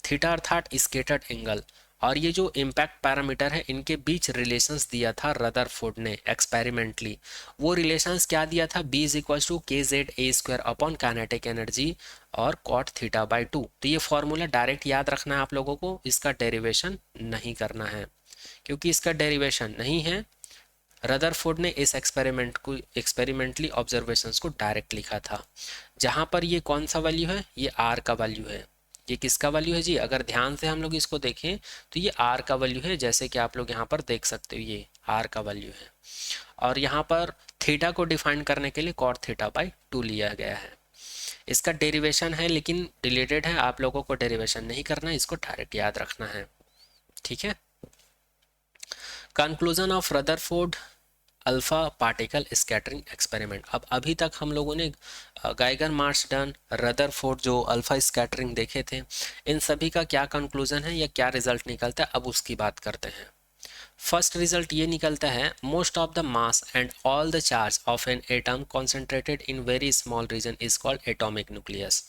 थीटा अर्थात स्केटर्ड एंगल और ये जो इम्पैक्ट पैरामीटर है, इनके बीच रिलेशंस दिया था रदरफोर्ड ने एक्सपेरिमेंटली। वो रिलेशंस क्या दिया था, b इज इक्वल टू के Z A square upon kinetic energy और कॉट थीटा बाई 2। तो ये फॉर्मूला डायरेक्ट याद रखना है आप लोगों को, इसका डेरिवेशन नहीं करना है, क्योंकि इसका डेरिवेशन नहीं है। रदरफोर्ड ने इस एक्सपेरिमेंटली ऑब्जर्वेशंस को डायरेक्ट लिखा था। जहाँ पर ये कौन सा वैल्यू है, ये आर का वैल्यू है। ये किसका वैल्यू है जी, अगर ध्यान से हम लोग इसको देखें तो ये आर का वैल्यू है, जैसे कि आप लोग यहाँ पर देख सकते हो, ये आर का वैल्यू है। और यहाँ पर थीटा को डिफाइन करने के लिए कॉट थीटा बाई 2 लिया गया है। इसका डेरिवेशन है लेकिन रिलेटेड है, आप लोगों को डेरिवेशन नहीं करना है, इसको डायरेक्ट याद रखना है, ठीक है। Conclusion of Rutherford alpha particle scattering experiment. अब अभी तक हम लोगों ने गाइगर मार्शडन, रदरफोर्ड जो अल्फा स्कैटरिंग देखे थे, इन सभी का क्या कंक्लूजन है या क्या रिजल्ट निकलता है, अब उसकी बात करते हैं। फर्स्ट रिजल्ट ये निकलता है, most of the mass and all the charge of an atom concentrated in very small region is called atomic nucleus.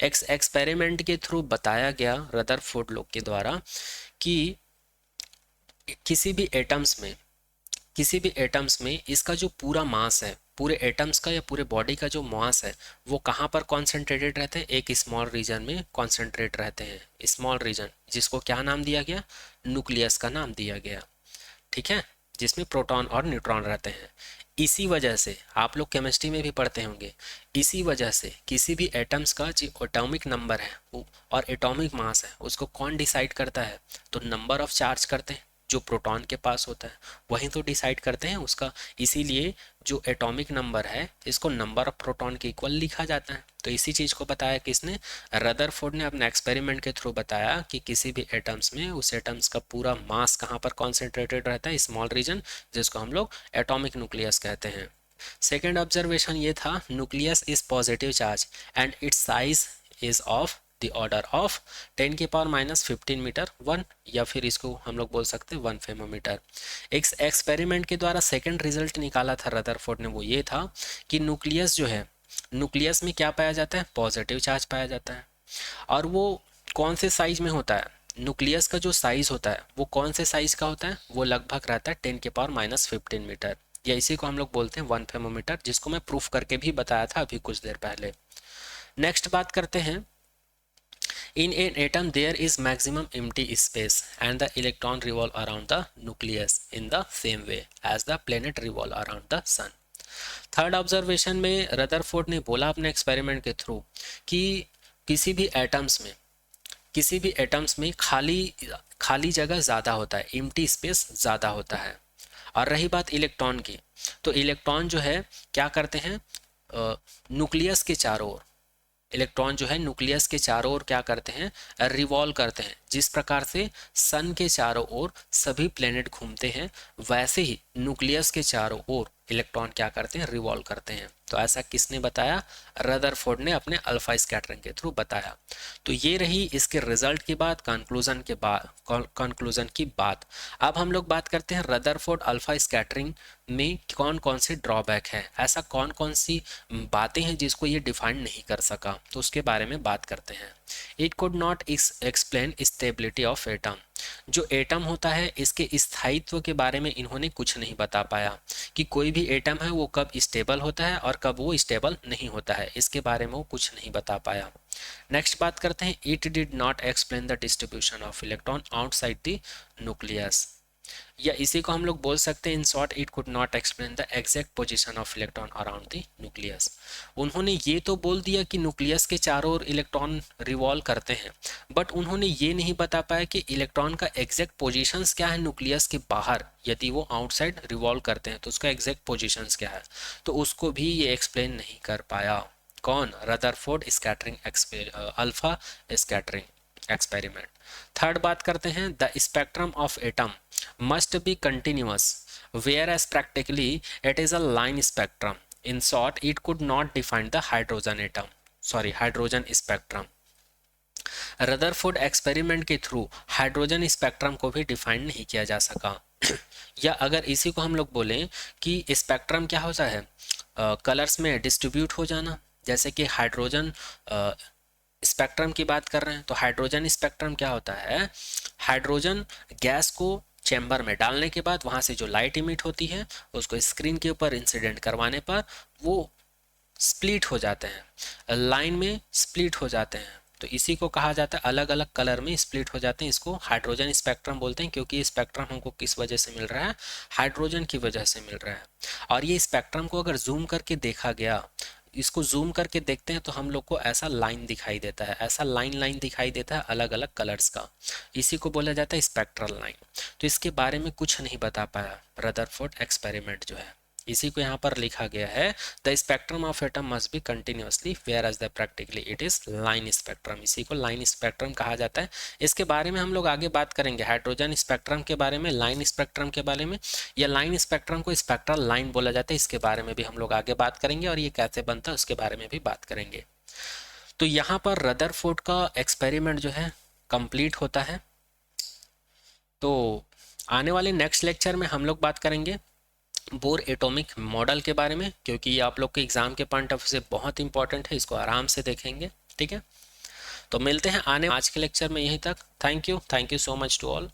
Experiment के थ्रू बताया गया रदरफोर्ड लोग के द्वारा कि किसी भी एटम्स में इसका जो पूरा मास है, पूरे एटम्स का या पूरे बॉडी का जो मास है, वो कहाँ पर कॉन्सेंट्रेटेड रहते हैं, एक स्मॉल रीजन में कॉन्सेंट्रेट रहते हैं। स्मॉल रीजन जिसको क्या नाम दिया गया, न्यूक्लियस का नाम दिया गया, ठीक है, जिसमें प्रोटॉन और न्यूट्रॉन रहते हैं। इसी वजह से आप लोग केमिस्ट्री में भी पढ़ते होंगे, इसी वजह से किसी भी एटम्स का जो एटॉमिक नंबर है और एटॉमिक मास है, उसको कौन डिसाइड करता है, तो नंबर ऑफ चार्ज करते हैं जो प्रोटॉन के पास होता है, वही तो डिसाइड करते हैं उसका। इसीलिए जो एटॉमिक नंबर है, इसको नंबर ऑफ प्रोटॉन के इक्वल लिखा जाता है। तो इसी चीज़ को बताया किसने, रदरफोर्ड ने अपने एक्सपेरिमेंट के थ्रू बताया कि किसी भी एटम्स में उस एटम्स का पूरा मास कहाँ पर कॉन्सेंट्रेटेड रहता है, स्मॉल रीजन, जिसको हम लोग एटॉमिक न्यूक्लियस कहते हैं। सेकेंड ऑब्जर्वेशन ये था, nucleus is positive charge and it's size is of the order of 10 की पावर माइनस 15 मीटर 1, या फिर इसको हम लोग बोल सकते हैं 1 फेमोमीटर। एक एक्सपेरिमेंट के द्वारा सेकंड रिजल्ट निकाला था रदरफोर्ड ने, वो ये था कि न्यूक्लियस जो है, न्यूक्लियस में क्या पाया जाता है, पॉजिटिव चार्ज पाया जाता है। और वो कौन से साइज में होता है, न्यूक्लियस का जो साइज होता है वो कौन से साइज का होता है, वो लगभग रहता है 10 की पावर माइनस 15 मीटर, या इसी को हम लोग बोलते हैं 1 फेमोमीटर, जिसको मैं प्रूफ करके भी बताया था अभी कुछ देर पहले। नेक्स्ट बात करते हैं, in an atom there is maximum empty space and the electron revolve around the nucleus in the same way as the planet revolve around the sun। Third observation में रदरफोर्ड ने बोला अपने एक्सपेरिमेंट के through कि किसी भी atoms में किसी भी एटम्स में खाली जगह ज़्यादा होता है, एम्प्टी स्पेस ज़्यादा होता है। और रही बात इलेक्ट्रॉन की, तो इलेक्ट्रॉन जो है क्या करते हैं, न्यूक्लियस के चारों ओर, इलेक्ट्रॉन जो है न्यूक्लियस के चारों ओर क्या करते हैं, रिवॉल्व करते हैं। जिस प्रकार से सन के चारों ओर सभी प्लेनेट घूमते हैं, वैसे ही न्यूक्लियस के चारों ओर इलेक्ट्रॉन क्या करते हैं, रिवॉल्व करते हैं। तो ऐसा किसने बताया, रदरफोर्ड ने अपने अल्फा स्कैटरिंग के थ्रू बताया। तो ये रही इसके रिजल्ट की बात, कंक्लूजन की बात। अब हम लोग बात करते हैं रदरफोर्ड अल्फा स्कैटरिंग में कौन कौन सी ड्रॉबैक है, ऐसा कौन कौन सी बातें हैं जिसको ये डिफाइन नहीं कर सका, तो उसके बारे में बात करते हैं। It could not explain stability of atom, जो एटम होता है इसके स्थायित्व के बारे में इन्होंने कुछ नहीं बता पाया कि कोई भी एटम है वो कब स्टेबल होता है और कब वो स्टेबल नहीं होता है, इसके बारे में वो कुछ नहीं बता पाया। नेक्स्ट बात करते हैं, it did not explain the distribution of electron outside the nucleus, या इसी को हम लोग बोल सकते हैं in short, it could not explain the exact position of electron around the nucleus. उन्होंने ये तो बोल दिया कि न्यूक्लियस के चारों ओर इलेक्ट्रॉन रिवॉल्व करते हैं, बट उन्होंने ये नहीं बता पाया कि इलेक्ट्रॉन का एग्जैक्ट पोजीशंस क्या है न्यूक्लियस के बाहर, यदि वो आउटसाइड रिवॉल्व करते हैं तो उसका एग्जैक्ट पोजीशंस क्या है, तो उसको भी ये एक्सप्लेन नहीं कर पाया। कौन, Rutherford scattering alpha scattering experiment. Third बात करते हैं, the spectrum of atom must be continuous, whereas practically it is a line spectrum. In short, it could not define the hydrogen spectrum. Rutherford experiment के through hydrogen spectrum को भी define नहीं किया जा सका। या अगर इसी को हम लोग बोलें कि स्पेक्ट्रम क्या होता है, कलर्स में डिस्ट्रीब्यूट हो जाना, जैसे कि हाइड्रोजन स्पेक्ट्रम की बात कर रहे हैं, तो हाइड्रोजन स्पेक्ट्रम क्या होता है, हाइड्रोजन गैस को चैम्बर में डालने के बाद वहाँ से जो लाइट इमिट होती है उसको स्क्रीन के ऊपर इंसिडेंट करवाने पर वो स्प्लिट हो जाते हैं, लाइन में स्प्लिट हो जाते हैं, तो इसी को कहा जाता है, अलग अलग कलर में स्प्लिट हो जाते हैं, इसको हाइड्रोजन स्पेक्ट्रम बोलते हैं, क्योंकि ये स्पेक्ट्रम हमको किस वजह से मिल रहा है, हाइड्रोजन की वजह से मिल रहा है। और ये स्पेक्ट्रम को अगर जूम करके देखा गया, इसको जूम करके देखते हैं तो हम लोग को ऐसा लाइन दिखाई देता है, ऐसा लाइन दिखाई देता है अलग अलग कलर्स का, इसी को बोला जाता है स्पेक्ट्रल लाइन। तो इसके बारे में कुछ नहीं बता पाया रदरफोर्ड एक्सपेरिमेंट जो है, इसी को यहाँ पर लिखा गया है, the spectrum of atom must be continuously whereas the practically it is line spectrum, इसी को लाइन स्पेक्ट्रम कहा जाता है। इसके बारे में हम लोग आगे बात करेंगे, हाइड्रोजन स्पेक्ट्रम के बारे में, लाइन स्पेक्ट्रम के बारे में, या लाइन स्पेक्ट्रम को स्पेक्ट्रल लाइन बोला जाता है, इसके बारे में भी हम लोग आगे बात करेंगे, और ये कैसे बनता है उसके बारे में भी बात करेंगे। तो यहाँ पर रदरफोर्ड का एक्सपेरिमेंट जो है कंप्लीट होता है। तो आने वाले नेक्स्ट लेक्चर में हम लोग बात करेंगे बोर एटॉमिक मॉडल के बारे में, क्योंकि ये आप लोग के एग्जाम के पॉइंट ऑफ व्यू से बहुत इंपॉर्टेंट है, इसको आराम से देखेंगे, ठीक है। तो मिलते हैं आज के लेक्चर में यहीं तक। Thank you so much to all.